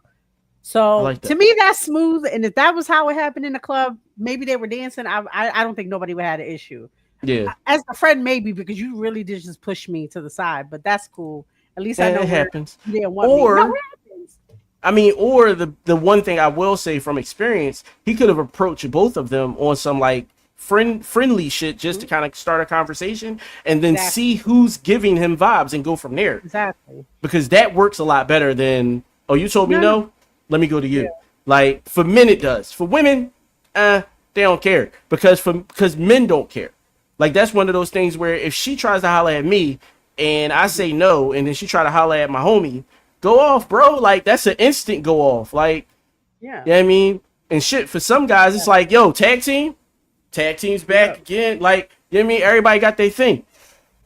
So to me, that's smooth. And if that was how it happened in the club, maybe they were dancing. I don't think nobody would have had an issue. Yeah, As a friend, maybe because you really did just push me to the side, but that's cool. At least I know it where happens. you didn't want me. No, Or it happens. I mean, or the one thing I will say from experience, he could have approached both of them on some like friendly shit just to kind of start a conversation and then see who's giving him vibes and go from there. Exactly. Because that works a lot better than, oh, you told me no? Let me go to you. Yeah. Like for men it does. For women, they don't care because men don't care. Like that's one of those things where if she tries to holler at me and I say no and then she try to holler at my homie, go off, bro. Like that's an instant go off. Like, yeah, you know what I mean? And shit, for some guys, it's like, yo, tag team's back again. Like, you know what I mean? Everybody got their thing.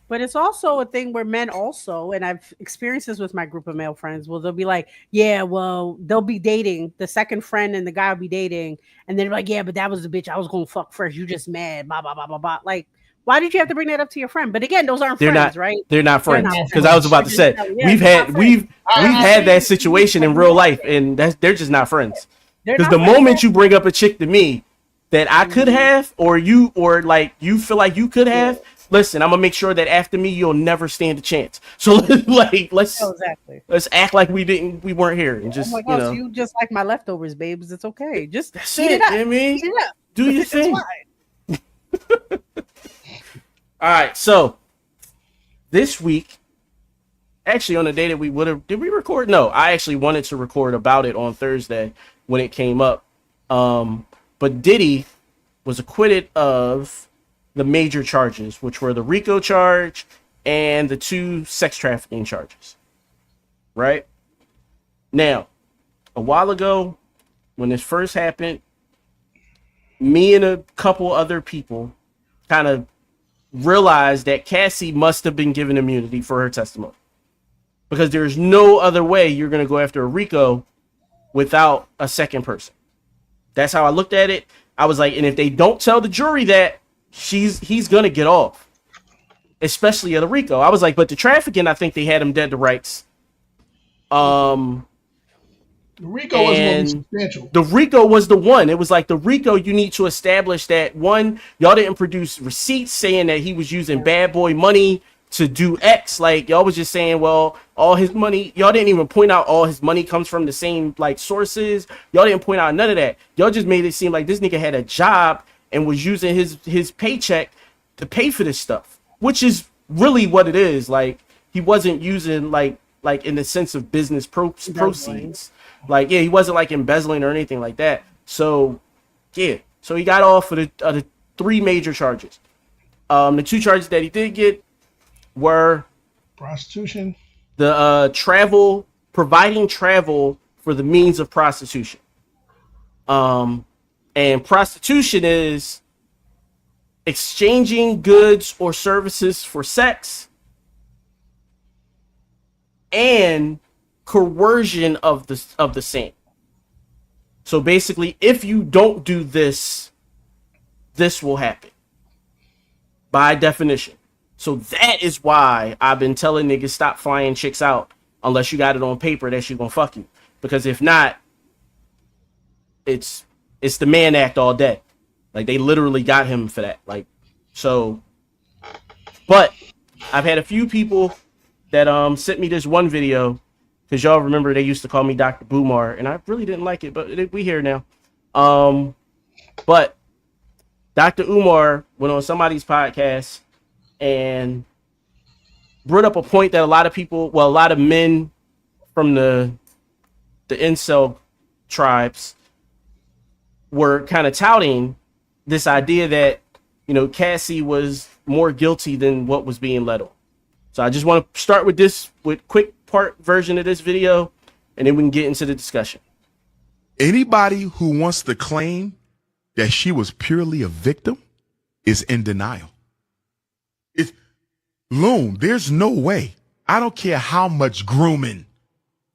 But it's also a thing where men also, and I've experienced this with my group of male friends, well, they'll be like, yeah, well, they'll be dating the second friend and the guy will be dating. And they're like, yeah, but that was the bitch I was going to fuck first. You just mad, blah, blah, blah, blah, blah. Like, why did you have to bring that up to your friend? But again, those aren't friends, right? They're not friends. not Because I was about to say, we've had that situation in real life and they're just not friends. Because the moment you bring up a chick to me that I could have, or you feel like you could have, listen, I'm gonna make sure that after me you'll never stand a chance. So let's act like we weren't here and just so you just like my leftovers, babes. It's okay. Just that's eat it. it up. I mean, Eat it up. do your thing. All right, so this week, actually on the day that did we record? No, I actually wanted to record about it on Thursday when it came up. But Diddy was acquitted of the major charges, which were the RICO charge and the 2 sex trafficking charges. Right? Now, a while ago, when this first happened, me and a couple other people kind of realized that Cassie must have been given immunity for her testimony. Because there's no other way you're going to go after a RICO without a second person. That's how I looked at it. I was like, and if they don't tell the jury that, he's going to get off. Especially at the RICO. I was like, but the trafficking, I think they had him dead to rights. The RICO was more substantial. The RICO was the one. It was like the RICO, you need to establish that one, y'all didn't produce receipts saying that he was using bad boy money to do X. Like y'all was just saying, well, all his money, y'all didn't even point out all his money comes from the same like sources. Y'all didn't point out none of that. Y'all just made it seem like this nigga had a job and was using his paycheck to pay for this stuff, which is really what it is. Like he wasn't using like in the sense of business proceeds. Like, yeah, he wasn't like embezzling or anything like that. So, yeah. So he got off for the 3 major charges. The 2 charges that he did get were prostitution, the providing travel for the means of prostitution. And prostitution is exchanging goods or services for sex and coercion of the same. So basically, if you don't do this, this will happen by definition. So that is why I've been telling niggas stop flying chicks out unless you got it on paper that she gonna fuck you, because if not, it's the Mann Act all day. Like they literally got him for that. Like, so, but I've had a few people that sent me this one video. Because y'all remember they used to call me Dr. Boomar, and I really didn't like it, but we here now. But Dr. Umar went on somebody's podcast and brought up a point that a lot of men from the incel tribes were kind of touting this idea that, Cassie was more guilty than what was being led on. So I just want to start with this, with quick part version of this video, and then we can get into the discussion. Anybody who wants to claim that she was purely a victim is in denial. Loon, there's no way. I don't care how much grooming.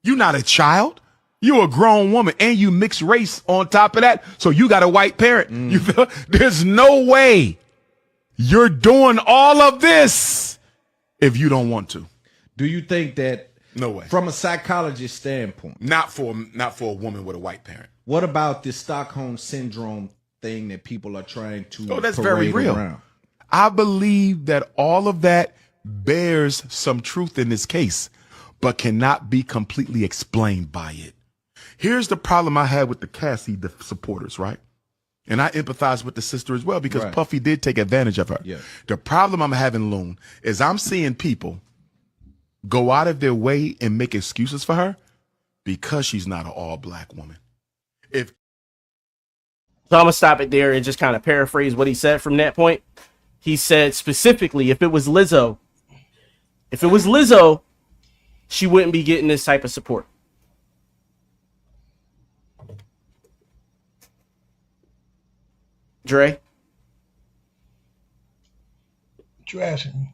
You're not a child. You're a grown woman, and you mixed race on top of that, so you got a white parent. You feel? There's no way you're doing all of this if you don't want to. Do you think that? No way. From a psychologist standpoint, not for a woman with a white parent. What about the Stockholm syndrome thing that people are trying to? Oh, that's very real. Around? I believe that all of that bears some truth in this case, but cannot be completely explained by it. Here's the problem I had with the Cassie supporters, right? And I empathize with the sister as well because Puffy did take advantage of her. Yeah. The problem I'm having, Loon, is I'm seeing people go out of their way and make excuses for her because she's not an all-black woman. So I'm gonna stop it there and just kind of paraphrase what he said from that point. He said specifically, if it was Lizzo, she wouldn't be getting this type of support. Dre? Dressing.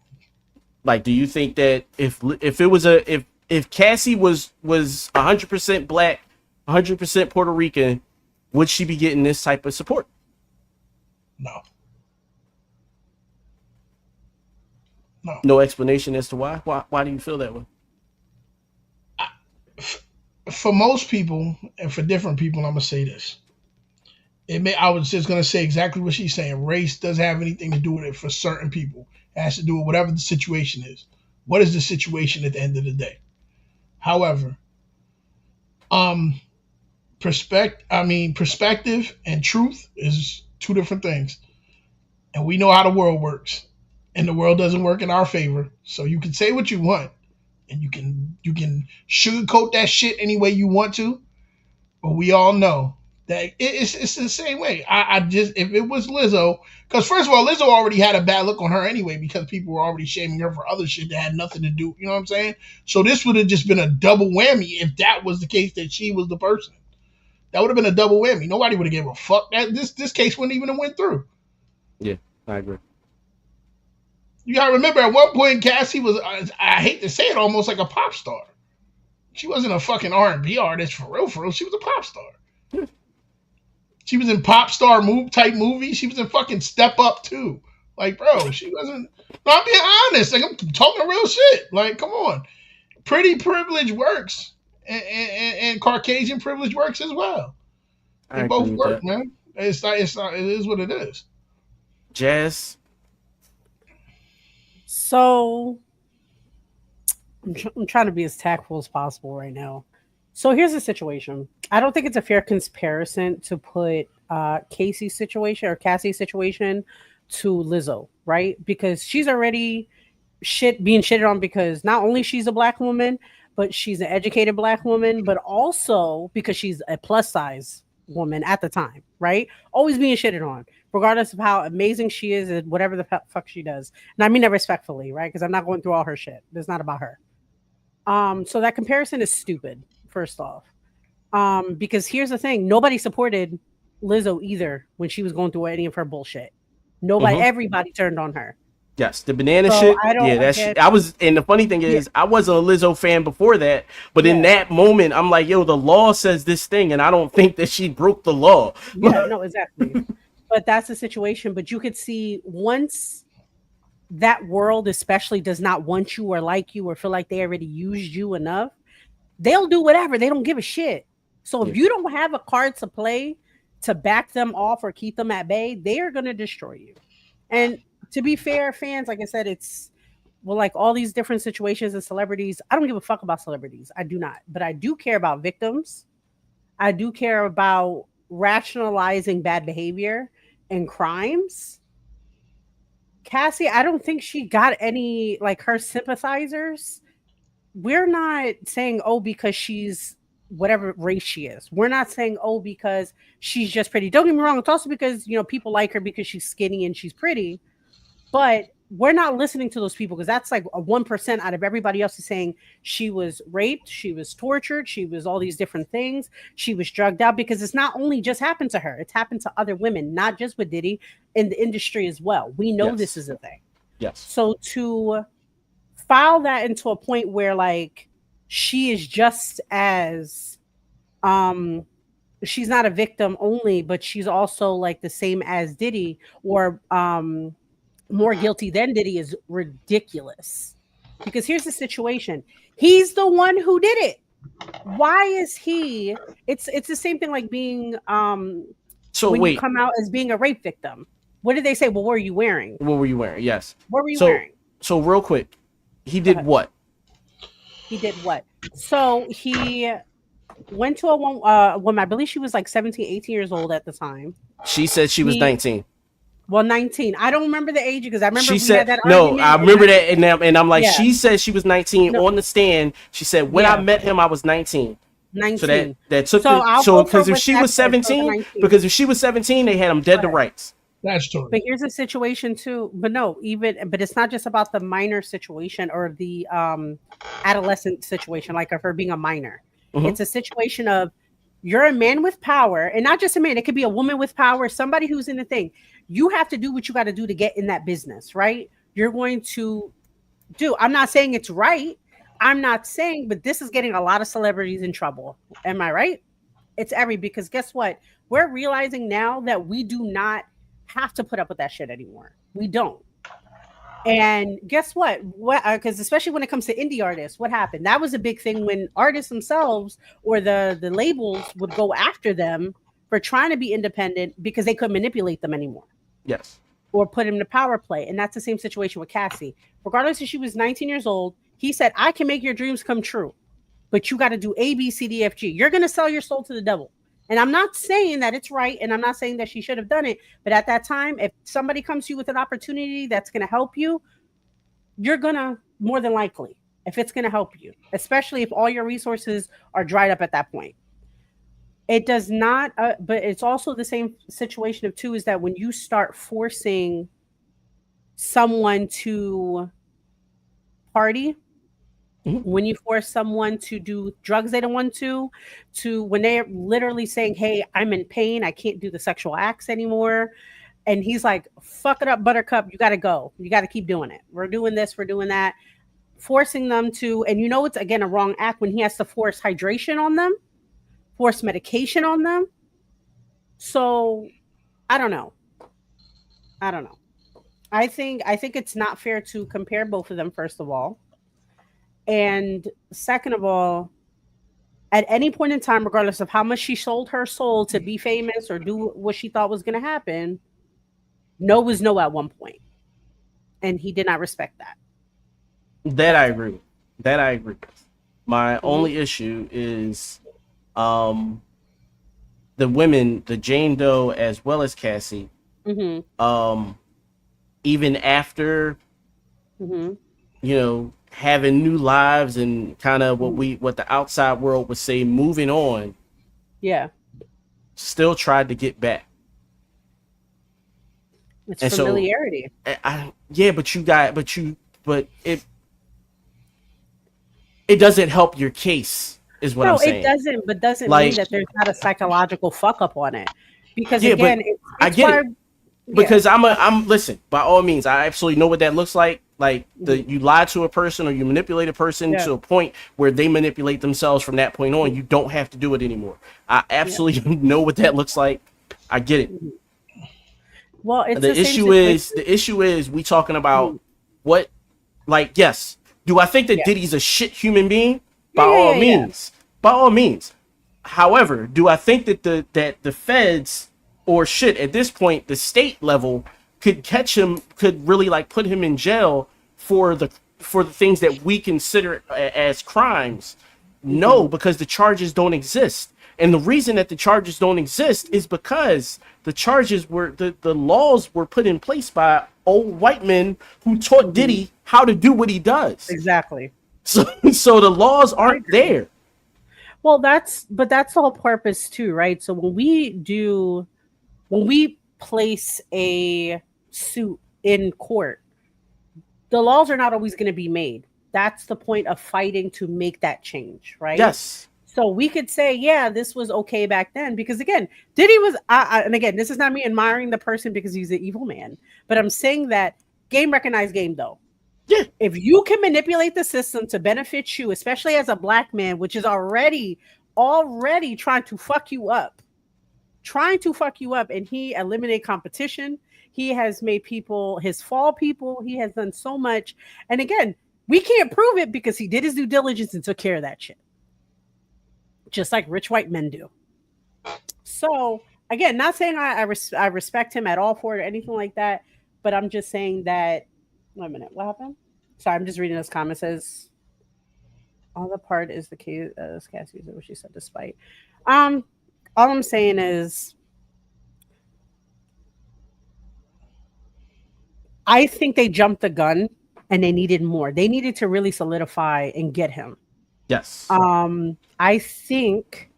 Like, do you think that if it was if Cassie was 100% black, 100% Puerto Rican, would she be getting this type of support? No. No explanation as to why? Why do you feel that way? For most people, and for different people, I'm gonna say this. I was just gonna say exactly what she's saying. Race doesn't have anything to do with it for certain people. It has to do with whatever the situation is. What is the situation at the end of the day? However, perspective and truth is two different things. And we know how the world works. And the world doesn't work in our favor. So you can say what you want. And you can sugarcoat that shit any way you want to. But we all know that it's the same way. I just, if it was Lizzo, because first of all, Lizzo already had a bad look on her anyway because people were already shaming her for other shit that had nothing to do, you know what I'm saying? So this would have just been a double whammy if that was the case that she was the person. That would have been a double whammy. Nobody would have given a fuck. This case wouldn't even have went through. Yeah, I agree. You gotta remember, at one point, Cassie was, I hate to say it, almost like a pop star. She wasn't a fucking R&B artist for real. She was a pop star. She was in pop star type movies. She was in fucking Step Up too. Like, bro, she wasn't. No, I'm being honest. Like, I'm talking real shit. Like, come on. Pretty privilege works, and Caucasian privilege works as well. They both work, man. It's not. It is what it is. Jazz. So I'm trying to be as tactful as possible right now. So here's the situation. I don't think it's a fair comparison to put Cassie's situation to Lizzo, right? Because she's already being shitted on because not only she's a black woman, but she's an educated black woman, but also because she's a plus size woman at the time, right? Always being shitted on, regardless of how amazing she is and whatever the fuck she does. And I mean that respectfully, right? Because I'm not going through all her shit. It's not about her. So that comparison is stupid, first off. Because here's the thing. Nobody supported Lizzo either when she was going through any of her bullshit. Nobody, everybody turned on her. Yes, the banana shit. I was, and the funny thing is, I wasn't a Lizzo fan before that, but in that moment, I'm like, yo, the law says this thing, and I don't think that she broke the law. Yeah, no, exactly. But that's the situation. But you could see once that world especially does not want you or like you or feel like they already used you enough, they'll do whatever. They don't give a shit. So if you don't have a card to play to back them off or keep them at bay, they are going to destroy you. And to be fair, fans, like I said, it's like all these different situations and celebrities. I don't give a fuck about celebrities. I do not. But I do care about victims. I do care about rationalizing bad behavior and crimes. Cassie, I don't think she got any, like, her sympathizers. We're not saying, oh, because she's whatever race she is. We're not saying, oh, because she's just pretty. Don't get me wrong. It's also because, people like her because she's skinny and she's pretty. But we're not listening to those people because that's like a 1% out of everybody else is saying she was raped, she was tortured, she was all these different things, she was drugged out, because it's not only just happened to her, it's happened to other women, not just with Diddy, in the industry as well. We know this is a thing. Yes. So to file that into a point where like she is just as she's not a victim only, but she's also like the same as Diddy or more guilty than Diddy is ridiculous. Because here's the situation. He's the one who did it. Why is he? It's the same thing like being you come out as being a rape victim. What did they say? Well, what were you wearing? What were you wearing? Yes. What were you wearing? So real quick, he did what? He did what? So he went to a woman, I believe she was like 17, 18 years old at the time. She said she was 19. Well, 19. I don't remember the age because I remember she said had that no. argument. I remember that, and I'm like, Yeah. she said she was 19 on the stand. She said when I met him, I was 19. 19. So that took so because if she was 17, because if she was 17, they had him dead to rights. That's true. But here's a situation too. But it's not just about the minor situation or the adolescent situation, like of her being a minor. Mm-hmm. It's a situation of you're a man with power, and not just a man. It could be a woman with power, somebody who's in the thing. You have to do what you got to do to get in that business, right? You're going to do. I'm not saying it's right. I'm not saying, but this is getting a lot of celebrities in trouble. Am I right? It's because guess what? We're realizing now that we do not have to put up with that shit anymore. We don't. And guess what? Because especially when it comes to indie artists, what happened? That was a big thing when artists themselves or the labels would go after them for trying to be independent because they couldn't manipulate them anymore. Yes. Or put him to power play. And that's the same situation with Cassie. Regardless if she was 19 years old, he said, I can make your dreams come true, but you got to do A, B, C, D, F, G. You're going to sell your soul to the devil. And I'm not saying that it's right, and I'm not saying that she should have done it. But at that time, if somebody comes to you with an opportunity that's going to help you, you're going to, more than likely, if it's going to help you, especially if all your resources are dried up at that point. It does not, but it's also the same situation of too, is that when you start forcing someone to party, when you force someone to do drugs they don't want to when they're literally saying, hey, I'm in pain, I can't do the sexual acts anymore. And he's like, fuck it up, buttercup, you got to go. You got to keep doing it. We're doing this, we're doing that. Forcing them to, and it's, again, a wrong act when he has to force hydration on them, force medication on them. So I don't know. I think it's not fair to compare both of them, first of all. And second of all, at any point in time, regardless of how much she sold her soul to be famous or do what she thought was going to happen, no was no at one point. And he did not respect that. That I agree with. My only issue is the women, the Jane Doe as well as Cassie, even after having new lives and kind of what the outside world would say moving on, still tried to get back. It's and familiarity. But it doesn't help your case, is what I'm saying. No, it doesn't, but doesn't mean that there's not a psychological fuck up on it. Because again, I get it. Because I'm listen, by all means, I absolutely know what that looks like. Like you lie to a person or you manipulate a person to a point where they manipulate themselves from that point on. You don't have to do it anymore. I absolutely know what that looks like. I get it. Well, it's the issue is we talking about what, like, yes. Do I think that Diddy's a shit human being? By all means. By all means. However, do I think that the feds or shit at this point, the state level could catch him, could really like put him in jail for the things that we consider as crimes? No, because the charges don't exist. And the reason that the charges don't exist is because the charges were the laws were put in place by old white men who taught Diddy how to do what he does. Exactly. So the laws aren't there. Well, that's the whole purpose too, right? So when we place a suit in court, the laws are not always going to be made. That's the point of fighting to make that change, right? Yes. So we could say, yeah, this was okay back then. Because again, Diddy was, and again, this is not me admiring the person because he's an evil man. But I'm saying that game recognized game, though. Yeah. If you can manipulate the system to benefit you, especially as a black man, which is already trying to fuck you up, and he eliminated competition. He has made people his fall people. He has done so much. And again, we can't prove it because he did his due diligence and took care of that shit. Just like rich white men do. So again, not saying I respect him at all for it or anything like that, but I'm just saying that. Wait a minute, what happened? Sorry, I'm just reading this comment. It says all the part is the case. Cassie said what she said. Despite, um, all I'm saying is I think they jumped the gun and they needed more. They needed to really solidify and get him. Yes. I think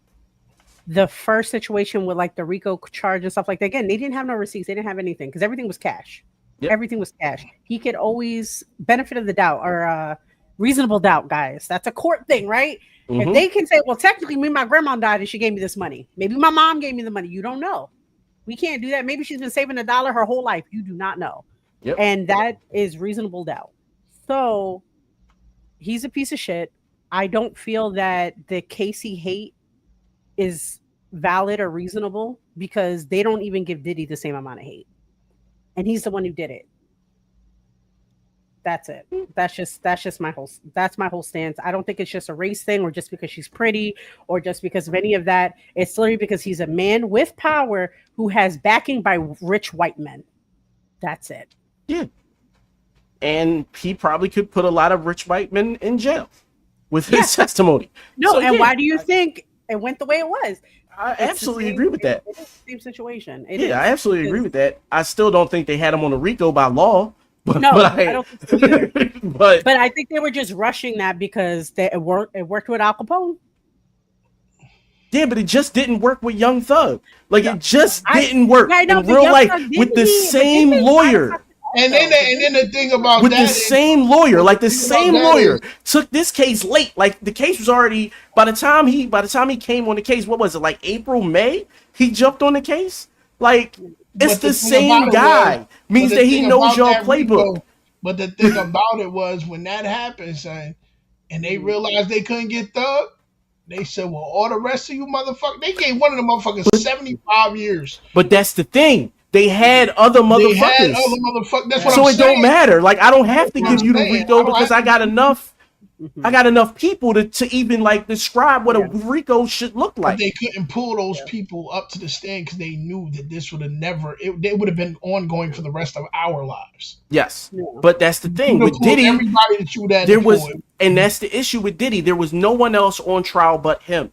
the first situation with like the RICO charge and stuff like that, again, they didn't have no receipts. They didn't have anything because everything was cash. Yep. Everything was cash. He could always benefit of the doubt or reasonable doubt, guys. That's a court thing, right? If they can say, well, technically, me and my grandma died and she gave me this money. Maybe my mom gave me the money. You don't know. We can't do that. Maybe she's been saving $1 her whole life. You do not know. Yep. And that is reasonable doubt. So he's a piece of shit. I don't feel that the Casey hate is valid or reasonable because they don't even give Diddy the same amount of hate. And he's the one who did it. That's it. That's just my whole stance. I don't think it's just a race thing or just because she's pretty or just because of any of that. It's literally because he's a man with power who has backing by rich white men. That's it. Yeah. And he probably could put a lot of rich white men in jail with his testimony. No, So, and why do you think it went the way it was? I absolutely agree with that. It is the same situation. I absolutely agree with that. I still don't think they had him on the RICO by law. But, No, but I don't think so either. but I think they were just rushing that because it worked with Al Capone. yeah, but it just didn't work with Young Thug. Like it just didn't work I know, in but real Young life Thug with the didn't, but same didn't- lawyer. And then the thing about With that the same lawyer, like the same that lawyer is- took this case late. Like the case was already by the time he came on the case, what was it, like April, May? He jumped on the case. Like it's But the thing same about it guy. was- Means but the that he thing knows about your that playbook. RICO, but the thing about it was when that happened, son, and they realized they couldn't get Thug, they said, well, all the rest of you motherfuckers, they gave one of the motherfuckers 75 years. But that's the thing. They had other motherfuckers. They had other motherfuckers. That's what So I'm it saying. don't matter. Like I don't have to That's give what you I'm the saying. RICO I don't because have I got to- enough. I got enough people to even like describe what a RICO should look But like. they couldn't pull those people up to the stand because they knew that this would have they would have been ongoing for the rest of our lives. Yes, but that's the thing You with done pulled Diddy. everybody that you had There to was, pull. and that's the issue with Diddy. There was no one else on trial but him.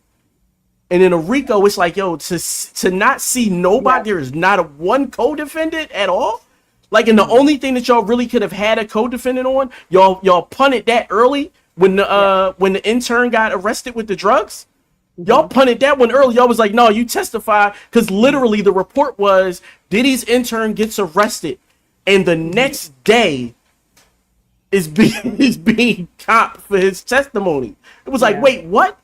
And in a RICO, it's like, yo, to not see nobody. There is not a one co-defendant at all. Like, and the only thing that y'all really could have had a co-defendant on, y'all punted that early when the intern got arrested with the drugs. Y'all punted that one early. Y'all was like, no, you testify, because literally the report was Diddy's intern gets arrested, and the next day is being copped for his testimony. It was like, wait, what?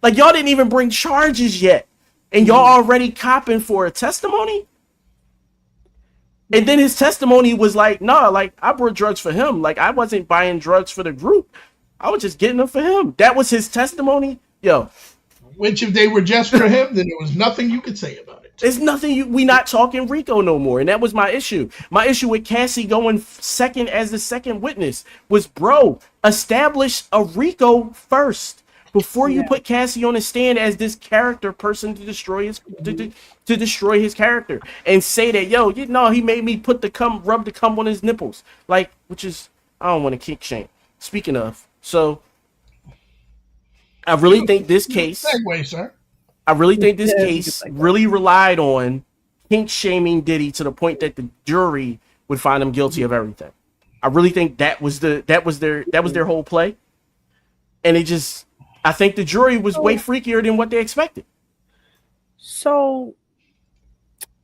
Like y'all didn't even bring charges yet, and y'all already copping for a testimony. And then his testimony was like, nah, like I brought drugs for him. Like I wasn't buying drugs for the group. I was just getting them for him. That was his testimony. Yo. Which if they were just for him, then there was nothing you could say about it. There's nothing we not talking RICO no more. And that was my issue. My issue with Cassie going second as the second witness was, bro, establish a RICO first. Before you put Cassie on the stand as this character person to destroy his to destroy his character and say that, yo, you know, he made me rub the cum on his nipples, like, which is, I don't want to kink shame. Speaking of, so I really think this case, segue, sir. I really think this case really relied on kink shaming Diddy to the point that the jury would find him guilty of everything. I really think that was their whole play, and it just. I think the jury was way freakier than what they expected. So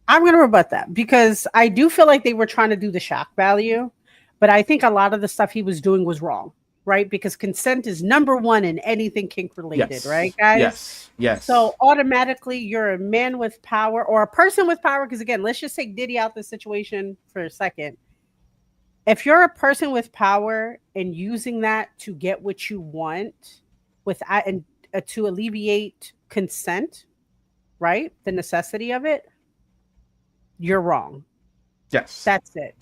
I'm going to rebut that because I do feel like they were trying to do the shock value, but I think a lot of the stuff he was doing was wrong, right? Because consent is number one in anything kink related, right, guys? Yes. So automatically you're a man with power or a person with power. Because again, let's just take Diddy out the situation for a second. If you're a person with power and using that to get what you want, to alleviate consent, right? The necessity of it, you're wrong. Yes. That's it.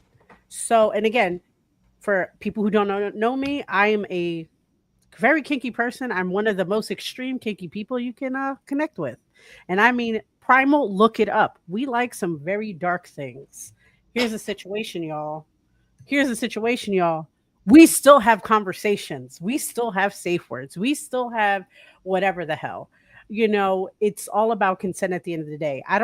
So, and again, for people who don't know me, I am a very kinky person. I'm one of the most extreme kinky people you can connect with. And I mean primal, look it up. We like some very dark things. Here's the situation, y'all. We still have conversations. We still have safe words. We still have whatever the hell. It's all about consent at the end of the day. I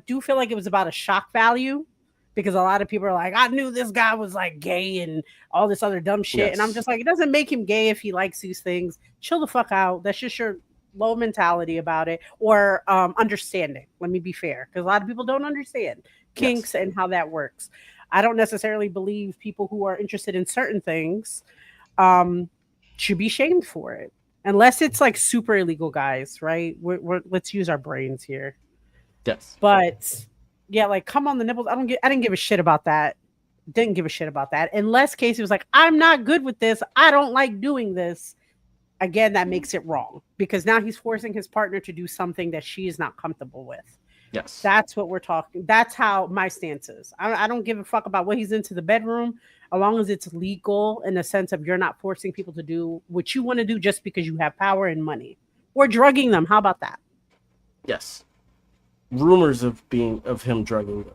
do feel like it was about a shock value, because a lot of people are like, I knew this guy was like gay and all this other dumb shit. And I'm just like, it doesn't make him gay if he likes these things. Chill the fuck out. That's just your low mentality about it, or understanding. Let me be fair, because a lot of people don't understand kinks and how that works. I don't necessarily believe people who are interested in certain things should be shamed for it, unless it's like super illegal, guys. Right? Let's use our brains here. Yes. But yeah, like come on the nipples. I didn't give a shit about that. Didn't give a shit about that. Unless Casey was like, I'm not good with this. I don't like doing this. Again, that makes it wrong, because now he's forcing his partner to do something that she is not comfortable with. Yes. That's what we're talking. That's how my stance is. I don't give a fuck about what he's into the bedroom, as long as it's legal in the sense of you're not forcing people to do what you want to do just because you have power and money, or drugging them. How about that? Yes. Rumors of him drugging them,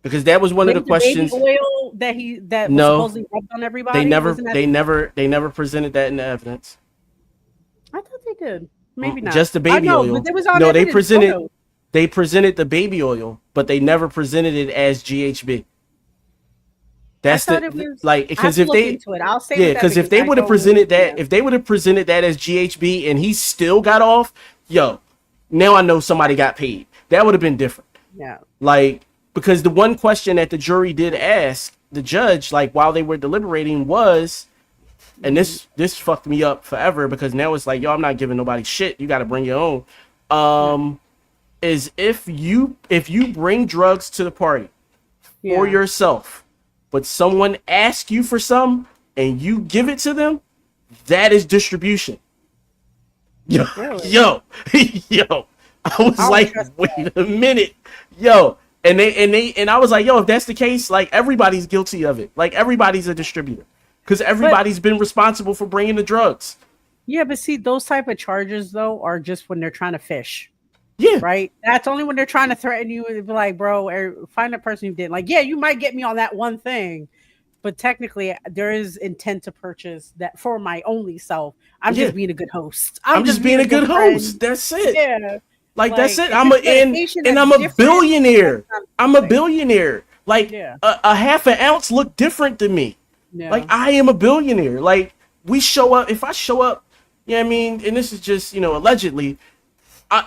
because that was one of the questions. Baby oil that was supposedly rubbed on everybody. They never presented that in the evidence. I thought they did. Maybe not. Just the baby oil. But it was on no, they presented the baby oil, but they never presented it as GHB. That's because if they because if they would have presented that, if they would have presented that as GHB and he still got off, now I know somebody got paid. That would have been different. Yeah. Like, because the one question that the jury did ask the judge, like while they were deliberating, was, and this fucked me up forever, because now it's like, yo, I'm not giving nobody shit. You got to bring your own. Is if you bring drugs to the party for yourself, but someone asks you for some and you give it to them, that is distribution. Yo, I was like, wait a minute, and I was like, yo, if that's the case, like everybody's guilty of it. Like everybody's a distributor, because everybody's been responsible for bringing the drugs. Yeah, but see, those type of charges though are just when they're trying to fish. Yeah, right. That's only when they're trying to threaten you and be like, bro, find a person who did. Like, yeah, you might get me on that one thing, but technically there is intent to purchase that for my only self. I'm just being a good host. I'm just being a good host. That's it. Yeah. Like that's it. I'm a billionaire. I'm a billionaire. Like a half an ounce look different than me. Yeah. Like I am a billionaire. Like if I show up, I mean, and this is just, allegedly,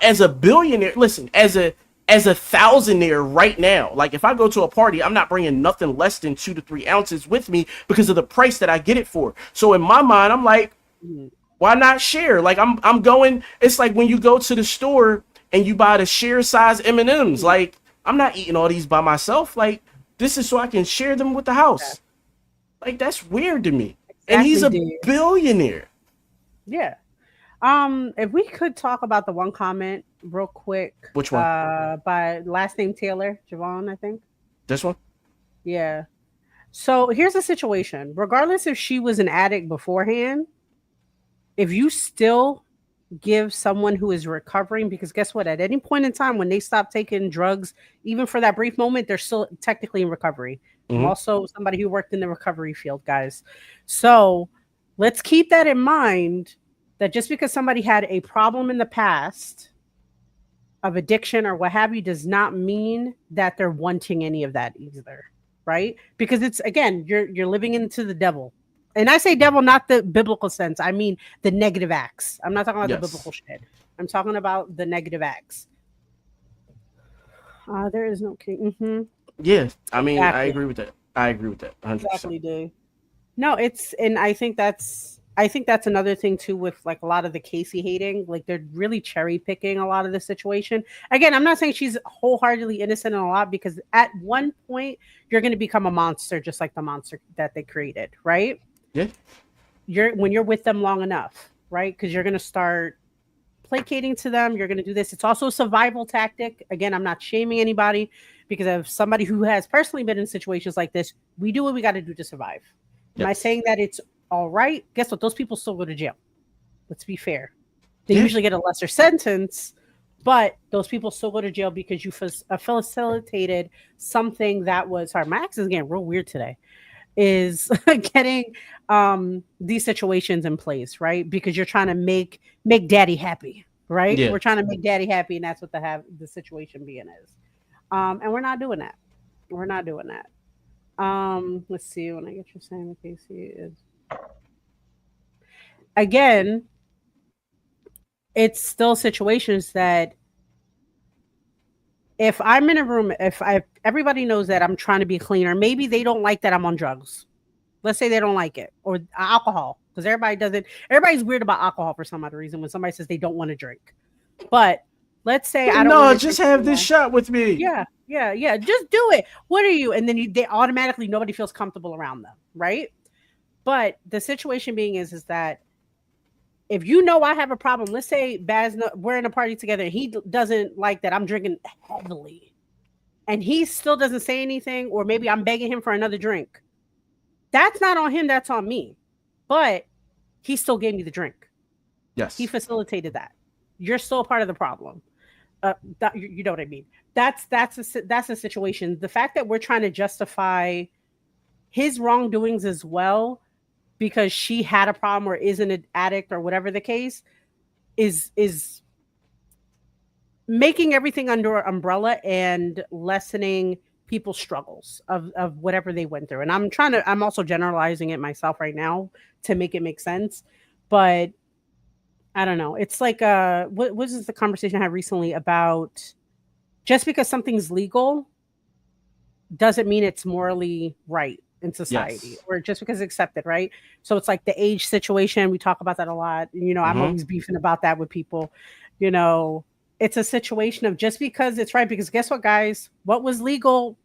as a billionaire, listen, as a thousandaire right now, like if I go to a party, I'm not bringing nothing less than 2 to 3 ounces with me because of the price that I get it for. So in my mind, I'm like, why not share? Like I'm going, it's like when you go to the store and you buy the share size M&Ms, like I'm not eating all these by myself. Like this is so I can share them with the house. Like that's weird to me. Exactly, and he's a billionaire. Yeah. If we could talk about the one comment real quick. Which one? By last name Taylor, Javon, I think. This one? Yeah. So here's the situation. Regardless if she was an addict beforehand, if you still give someone who is recovering, because guess what? At any point in time when they stop taking drugs, even for that brief moment, they're still technically in recovery. Mm-hmm. I'm also somebody who worked in the recovery field, guys. So let's keep that in mind, that just because somebody had a problem in the past of addiction or what have you does not mean that they're wanting any of that either, right? Because it's, again, you're living into the devil. And I say devil, not the biblical sense. I mean the negative acts. I'm not talking about the biblical shit. I'm talking about the negative acts. There is no king. Mm-hmm. Yeah, I mean, exactly. I agree with that. 100%. Exactly, dude. No, and I think that's another thing too with like a lot of the Casey hating. Like they're really cherry picking a lot of the situation. Again, I'm not saying she's wholeheartedly innocent in a lot, because at one point you're going to become a monster, just like the monster that they created, right? Yeah. When you're with them long enough, right? Because you're going to start placating to them. You're going to do this. It's also a survival tactic. Again, I'm not shaming anybody, because of somebody who has personally been in situations like this, we do what we got to do to survive. Am I saying that it's all right? Guess what? Those people still go to jail. Let's be fair. They usually get a lesser sentence, But those people still go to jail because you facilitated something that was. Sorry, my accent is getting real weird today. Is getting these situations in place, right? Because you're trying to make daddy happy, right? Yeah. We're trying to make daddy happy, and that's what the situation being is. And we're not doing that. We're not doing that. Let's see. When I get you saying the Casey is again, it's still situations that if I'm in a room, if everybody knows that I'm trying to be cleaner, maybe they don't like that I'm on drugs. Let's say they don't like it or alcohol because everybody's weird about alcohol for some other reason when somebody says they don't want to drink. But let's say I don't No, just have this shot with me. Yeah. Just do it. What are you? And then they automatically nobody feels comfortable around them, right? But the situation being is that if you know I have a problem, let's say we're in a party together and he doesn't like that I'm drinking heavily and he still doesn't say anything, or maybe I'm begging him for another drink. That's not on him, that's on me. But he still gave me the drink. Yes. He facilitated that. You're still a part of the problem. You know what I mean? That's a situation. The fact that we're trying to justify his wrongdoings as well because she had a problem or is an addict or whatever the case is making everything under an umbrella and lessening people's struggles of whatever they went through. And I'm also generalizing it myself right now to make it make sense. But I don't know. It's like what was the conversation I had recently about just because something's legal doesn't mean it's morally right in society, or just because it's accepted, right? So it's like the age situation. We talk about that a lot. I'm always beefing about that with people. It's a situation of just because it's right, because guess what, guys? What was legal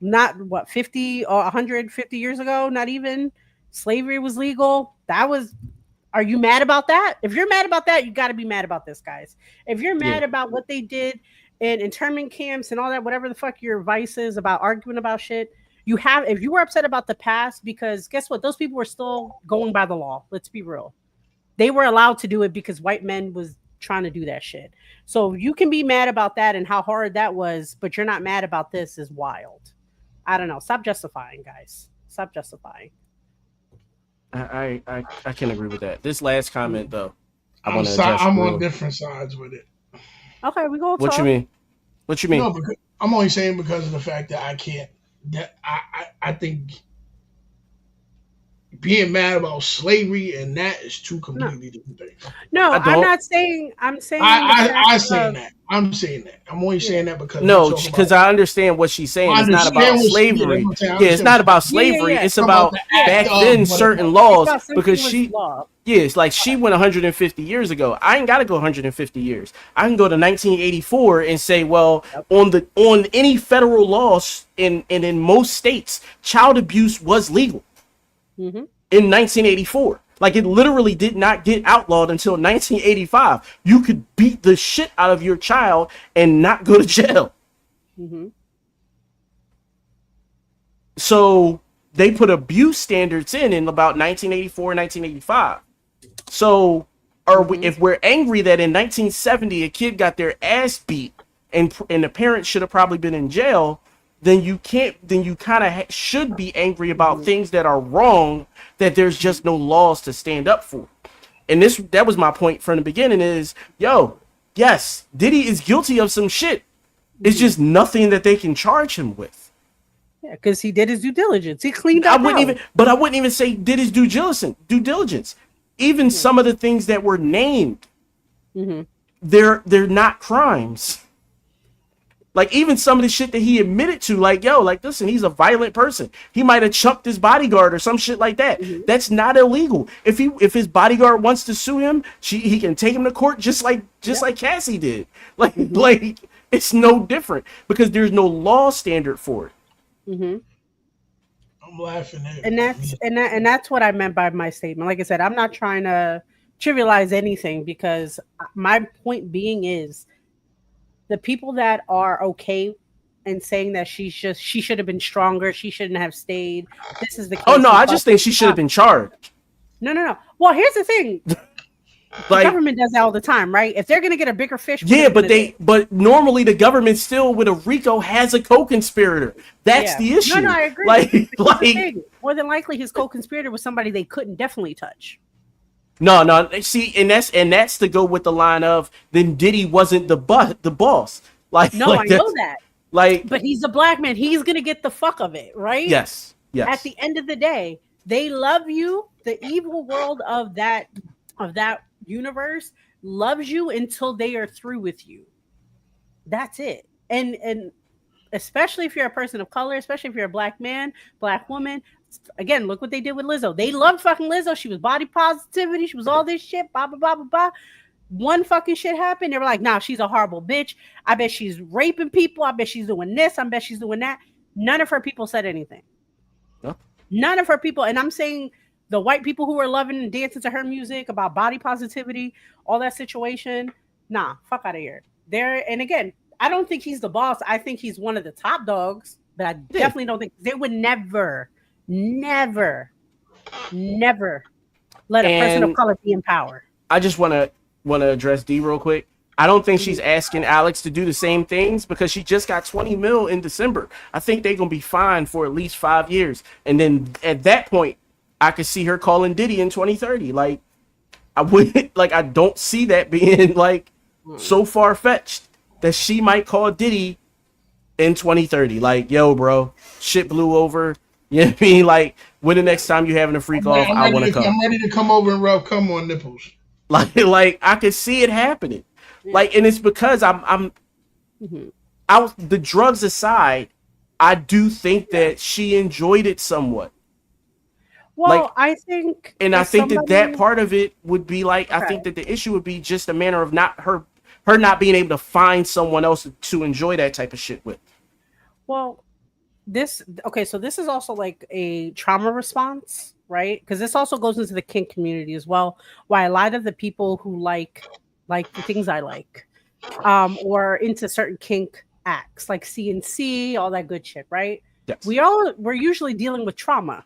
not 50 or 150 years ago, not even slavery was legal. Are you mad about that? If you're mad about that, you got to be mad about this, guys. If you're mad about what they did in internment camps and all that, whatever the fuck your vice is about arguing about shit, if you were upset about the past, because guess what? Those people were still going by the law. Let's be real. They were allowed to do it because white men was trying to do that shit. So you can be mad about that and how hard that was, but you're not mad about this is wild. I don't know. Stop justifying, guys. Stop justifying. I can agree with that. This last comment though, I'm on different sides with it. Okay, we go. What you mean? No, because I'm only saying because of the fact that I can't. That I think being mad about slavery and that is two completely different things. No, I'm not saying. I'm saying. I'm saying that. I'm saying that. I'm only saying that because because I understand what she's saying. It's not about slavery. It's not about slavery. It's about back then certain laws because she. Yeah, it's like she went 150 years ago. I ain't got to go 150 years. I can go to 1984 and say, well, on any federal laws in most states, child abuse was legal in 1984. Like it literally did not get outlawed until 1985. You could beat the shit out of your child and not go to jail. So they put abuse standards in about 1984, 1985. So if we're angry that in 1970 a kid got their ass beat and the parent should have probably been in jail, then you kind of should be angry about things that are wrong, that there's just no laws to stand up for. And that was my point from the beginning is, yes, Diddy is guilty of some shit. It's just nothing that they can charge him with. Yeah, because he did his due diligence. He cleaned up. I wouldn't even say did his due diligence. Even some of the things that were named, they're not crimes. Like even some of the shit that he admitted to, listen, he's a violent person. He might have chucked his bodyguard or some shit like that. That's not illegal. If his bodyguard wants to sue him, he can take him to court just like Cassie did. Like it's no different because there's no law standard for it. I'm laughing at it. And that's what I meant by my statement. Like I said, I'm not trying to trivialize anything because my point being is the people that are okay and saying that she should have been stronger, she shouldn't have stayed. This is the case. Oh no, I just think she should have been charged. No. Well, here's the thing. The Like, government does that all the time, right? If they're gonna get a bigger fish, yeah, but normally the government still with a RICO has a co-conspirator. That's the issue. No, I agree. Like, Here's the thing. More than likely, his co-conspirator was somebody they couldn't definitely touch. No. See, and that's to go with the line of then Diddy wasn't the boss. Like, No, like I know that. Like, but he's a black man. He's gonna get the fuck of it, right? Yes. At the end of the day, they love you. The evil world of that universe loves you until they are through with you. That's it. And especially if you're a person of color, especially if you're a black man, black woman. Again, look what they did with Lizzo. They loved fucking Lizzo. She was body positivity. She was all this shit. Blah, blah, blah, blah, blah. One fucking shit happened. They were like, nah, she's a horrible bitch. I bet she's raping people. I bet she's doing this. I bet she's doing that. None of her people said anything. No. None of her people. And I'm saying the white people who were loving and dancing to her music about body positivity, all that situation, nah, fuck out of here. And again, I don't think he's the boss. I think he's one of the top dogs, but I definitely don't think they would never let a person of color be in power. I just want to address D real quick. I don't think she's asking Alex to do the same things because she just got 20 mil in December. I think they're going to be fine for at least 5 years. And then at that point, I could see her calling Diddy in 2030. Like, I don't see that being like so far fetched that she might call Diddy in 2030. Like, yo, bro, shit blew over. You know what I mean? Like, when the next time you having a freak off, I want to come. I'm ready to come over and rub cum on nipples. Like I could see it happening. Like, and it's because the drugs aside, I do think that she enjoyed it somewhat. Well, I think, and I think that part of it would be like, I think that the issue would be just a matter of not her not being able to find someone else to enjoy that type of shit with. Well, so this is also like a trauma response, right? Because this also goes into the kink community as well. Why a lot of the people who like the things I like, or into certain kink acts like CNC, all that good shit, right? Yes. We're usually dealing with trauma.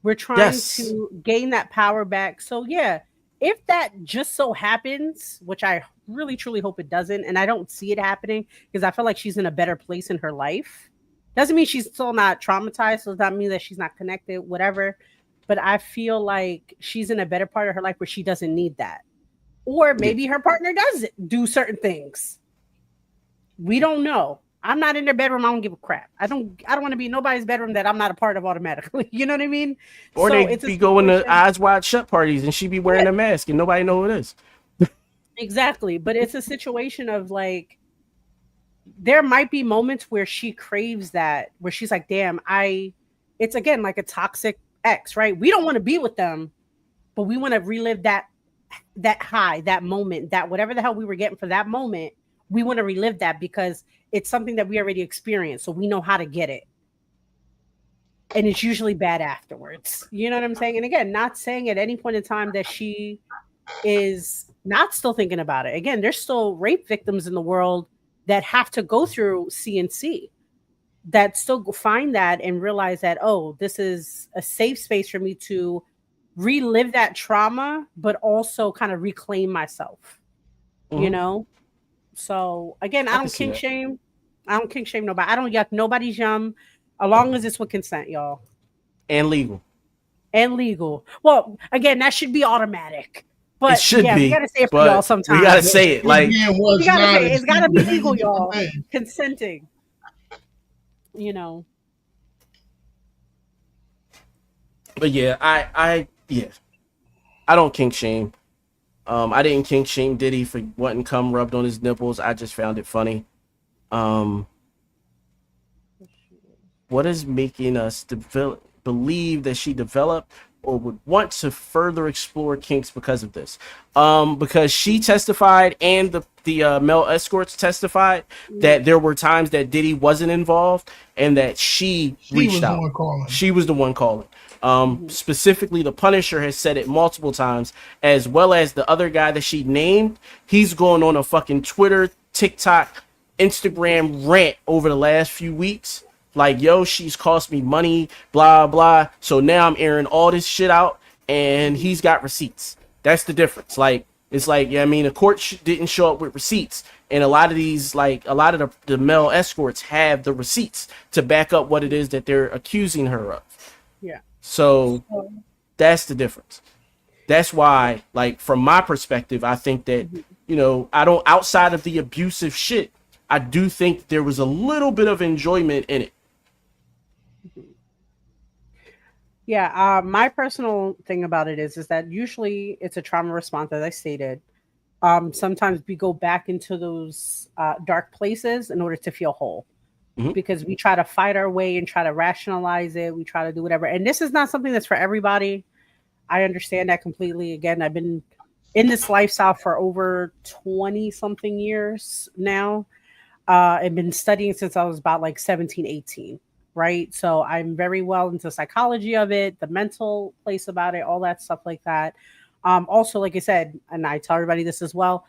We're trying to gain that power back. So yeah, if that just so happens, which I really truly hope it doesn't, and I don't see it happening because I feel like she's in a better place in her life. Doesn't mean she's still not traumatized. So does that mean that she's not connected, whatever. But I feel like she's in a better part of her life where she doesn't need that. Or maybe her partner does do certain things. We don't know. I'm not in their bedroom. I don't give a crap. I don't want to be in nobody's bedroom that I'm not a part of automatically. You know what I mean? Or they be going to eyes wide shut parties and she be wearing a mask and nobody know who it is. Exactly. But it's a situation of like, there might be moments where she craves that, where she's like, damn, it's again like a toxic ex, right? We don't want to be with them, but we want to relive that high, that moment, that whatever the hell we were getting for that moment. We want to relive that because it's something that we already experienced. So we know how to get it. And it's usually bad afterwards. You know what I'm saying? And again, not saying at any point in time that she is not still thinking about it. Again, there's still rape victims in the world that have to go through CNC, that still find that and realize that, oh, this is a safe space for me to relive that trauma, but also kind of reclaim myself, you know? So again, I don't kink shame. I don't kink shame nobody. I don't yuck nobody's yum, as long as it's with consent, y'all. And legal. Well, again, that should be automatic. But it should be. We gotta say it for y'all sometimes. We gotta say it. Like, we gotta say it. It's gotta be legal, y'all. Consenting. You know. But yeah, I don't kink shame. I didn't kink shame Diddy for wanting cum rubbed on his nipples. I just found it funny. What is making us believe that she developed or would want to further explore kinks because of this? Because she testified and the male escorts testified that there were times that Diddy wasn't involved and that she reached out. She was the one calling. Specifically, the Punisher has said it multiple times, as well as the other guy that she named. He's going on a fucking Twitter, TikTok, Instagram rant over the last few weeks. Like, yo, she's cost me money, blah, blah. So now I'm airing all this shit out, and he's got receipts. That's the difference. Like, it's like, yeah, I mean, the court didn't show up with receipts, and a lot of these, like, a lot of the male escorts have the receipts to back up what it is that they're accusing her of. Yeah. So that's the difference. That's why, like, from my perspective, I think that, you know, I don't, outside of the abusive shit, I do think there was a little bit of enjoyment in it. Yeah, my personal thing about it is that usually it's a trauma response, as I stated. Sometimes we go back into those dark places in order to feel whole, because we try to fight our way and try to rationalize it. We try to do whatever. And this is not something that's for everybody. I understand that completely. Again, I've been in this lifestyle for over 20 something years now. I've been studying since I was about like 17, 18. Right. So I'm very well into psychology of it, the mental place about it, all that stuff like that. Also, like I said, and I tell everybody this as well,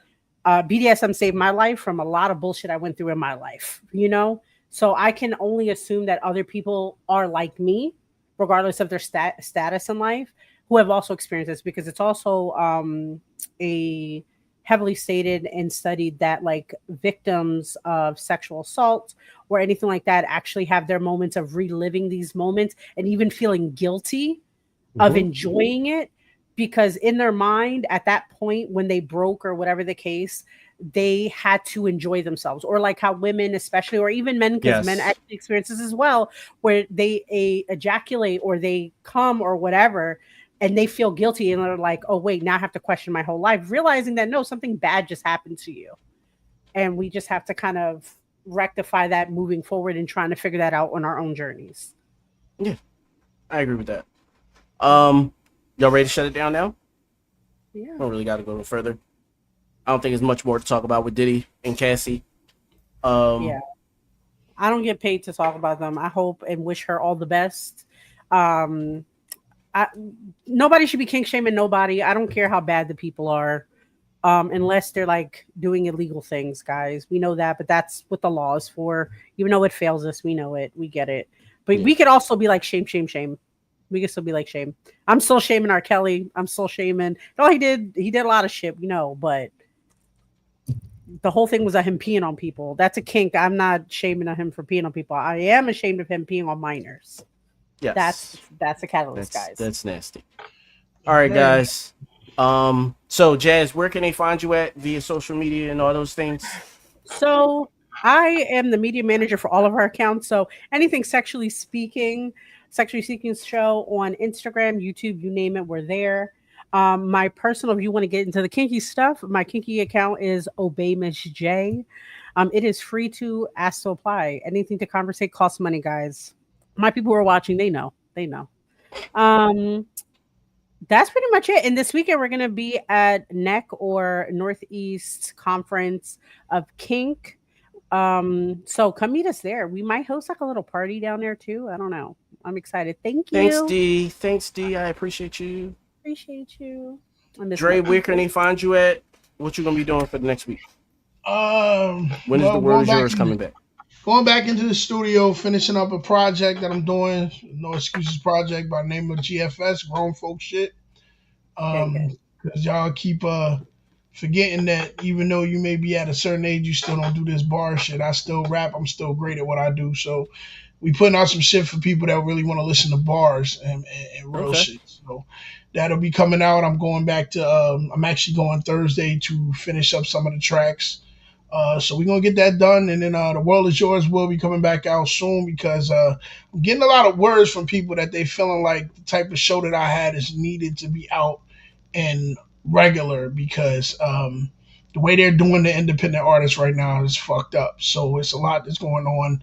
BDSM saved my life from a lot of bullshit I went through in my life, you know? So I can only assume that other people are like me, regardless of their status in life, who have also experienced this, because it's also a heavily stated and studied that like victims of sexual assault or anything like that actually have their moments of reliving these moments and even feeling guilty of enjoying it, because in their mind at that point when they broke or whatever the case, they had to enjoy themselves. Or like how women especially, or even men, because men actually experience this as well, where they ejaculate or they come or whatever, and they feel guilty and they're like, oh, wait, now I have to question my whole life, realizing that no, something bad just happened to you. And we just have to kind of rectify that moving forward and trying to figure that out on our own journeys. Yeah, I agree with that. Y'all ready to shut it down now? Yeah. I don't really got to go no further. I don't think there's much more to talk about with Diddy and Cassie. Yeah. I don't get paid to talk about them. I hope and wish her all the best. Nobody should be kink shaming nobody. I don't care how bad the people are, unless they're like doing illegal things, guys. We know that, but that's what the law is for. Even though it fails us, we know it. We get it. But we could also be like shame, shame, shame. We could still be like shame. I'm still shaming R. Kelly. I'm still shaming. No, he did a lot of shit, you know, but the whole thing was him peeing on people. That's a kink. I'm not shaming him for peeing on people. I am ashamed of him peeing on minors. Yes. That's a catalyst, guys. That's nasty. All right, guys. So Jazz, where can they find you at via social media and all those things? So I am the media manager for all of our accounts. So anything Sexually Speaking show on Instagram, YouTube, you name it, we're there. My personal, if you want to get into the kinky stuff, my kinky account is Obey Miss J. It is free to ask to apply. Anything to conversate costs money, guys. My people who are watching, they know. That's pretty much it. And this weekend, we're going to be at NEC or Northeast Conference of Kink. So come meet us there. We might host like a little party down there too. I don't know. I'm excited. Thank you. Thanks, D. I appreciate you. Appreciate you. Dre, where can they find you at? What you going to be doing for the next week? When is The World Is Yours coming back? Going back into the studio, finishing up a project that I'm doing, No Excuses Project by the name of GFS, Grown Folk Shit. Because y'all keep forgetting that even though you may be at a certain age, you still don't do this bar shit. I still rap. I'm still great at what I do. So we putting out some shit for people that really want to listen to bars and real shit. So that'll be coming out. I'm going back to, I'm actually going Thursday to finish up some of the tracks. So we're going to get that done. And then The World Is Yours will be coming back out soon, because I'm getting a lot of words from people that they feeling like the type of show that I had is needed to be out and regular, because the way they're doing the independent artists right now is fucked up. So it's a lot that's going on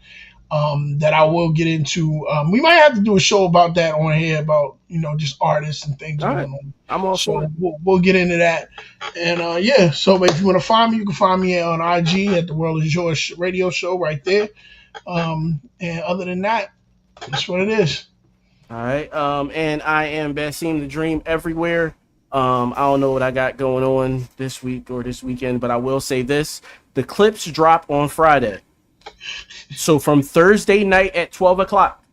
that I will get into. We might have to do a show about that on here, about, you know, just artists and things going on. I'm all for it. We'll get into that. And yeah, so if you want to find me, you can find me on IG at The World Is Yours radio show right there. And other than that, that's what it is. All right. And I am Basim the Dream everywhere. I don't know what I got going on this week or this weekend, but I will say this. The clips drop on Friday. So from Thursday night at 12 o'clock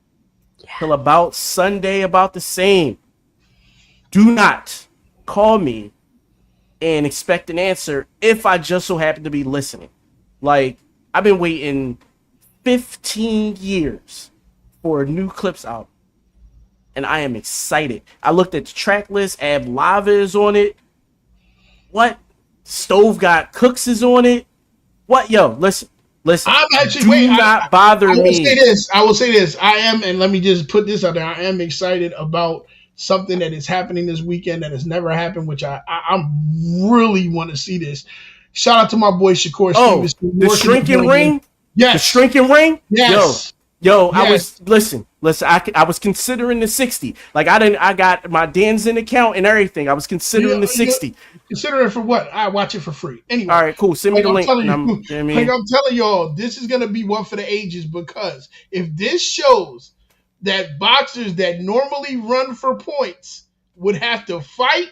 till about Sunday about the same. Do not call me and expect an answer if I just so happen to be listening. Like, I've been waiting 15 years for a new Clips album, and I am excited. I looked at the track list. Ab Lava is on it. What? Stove Got Cooks is on it. What? Yo, listen. I'm actually not bother me. I will say this. I am, and let me just put this out there. I am excited about something that is happening this weekend that has never happened, which I really want to see this. Shout out to my boy Shakur Stevenson. The shrinking ring? Yes. The shrinking ring? Yes. Yo, I was listen. I was considering the 60. Like I got my Danzin account and everything. I was considering the 60. Consider it for what? I watch it for free. Anyway. All right, cool. Send me the link. I'm telling y'all, this is gonna be one for the ages, because if this shows that boxers that normally run for points would have to fight,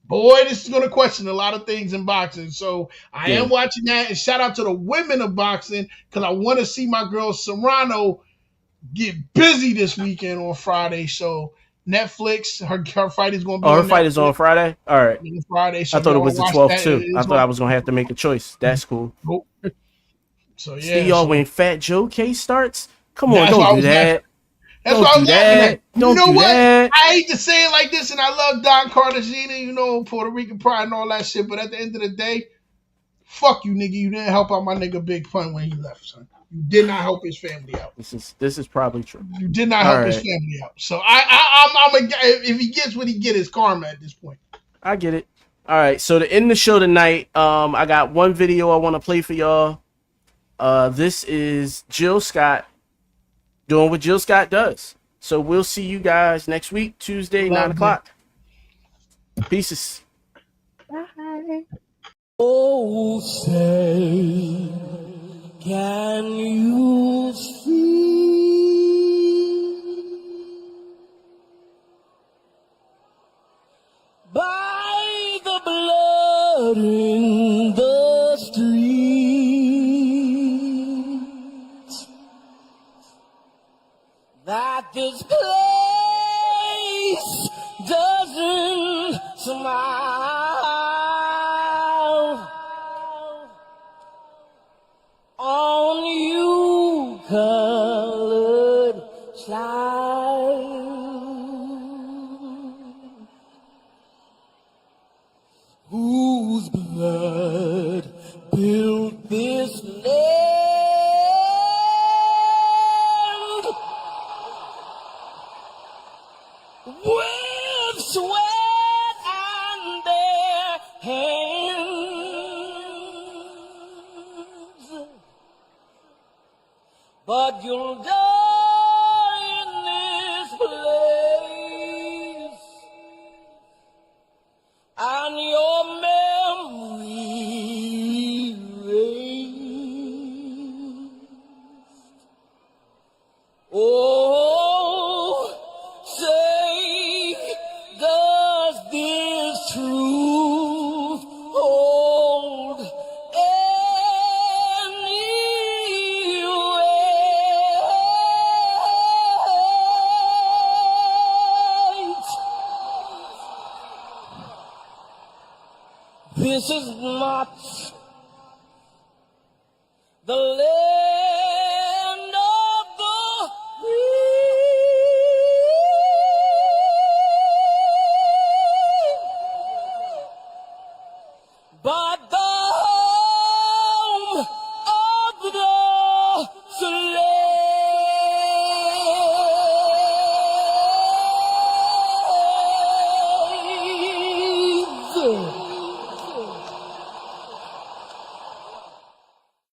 boy, this is going to question a lot of things in boxing. So I am watching that. And shout out to the women of boxing, because I want to see my girl Serrano get busy this weekend on Friday. So Netflix, her fight is going to be her fight is on Friday? All right. Friday. So I thought it was the 12th too. I thought I was going to have to make a choice. That's cool. Nope. So yeah. See y'all when Fat Joe case starts? Come on, don't do that. That's what I was laughing at. You know what? I hate to say it like this, and I love Don Cartagena, Puerto Rican pride and all that shit, but at the end of the day, fuck you, nigga. You didn't help out my nigga Big Pun when he left, son. You did not help his family out. This is probably true. You did not help his family out. So I'm a guy. If he gets what he get, is karma at this point. I get it. All right. So to end the show tonight, I got one video I want to play for y'all. This is Jill Scott doing what Jill Scott does. So we'll see you guys next week, Tuesday, 9 o'clock. Pieces. Bye. Oh, say, can you see by the blood in the streets that this place doesn't smile on you, colored child, whose blood built this land with sweat and their hands. But you'll die in this place, and your memory erased. Oh, say, does this truth hold any weight? This is not the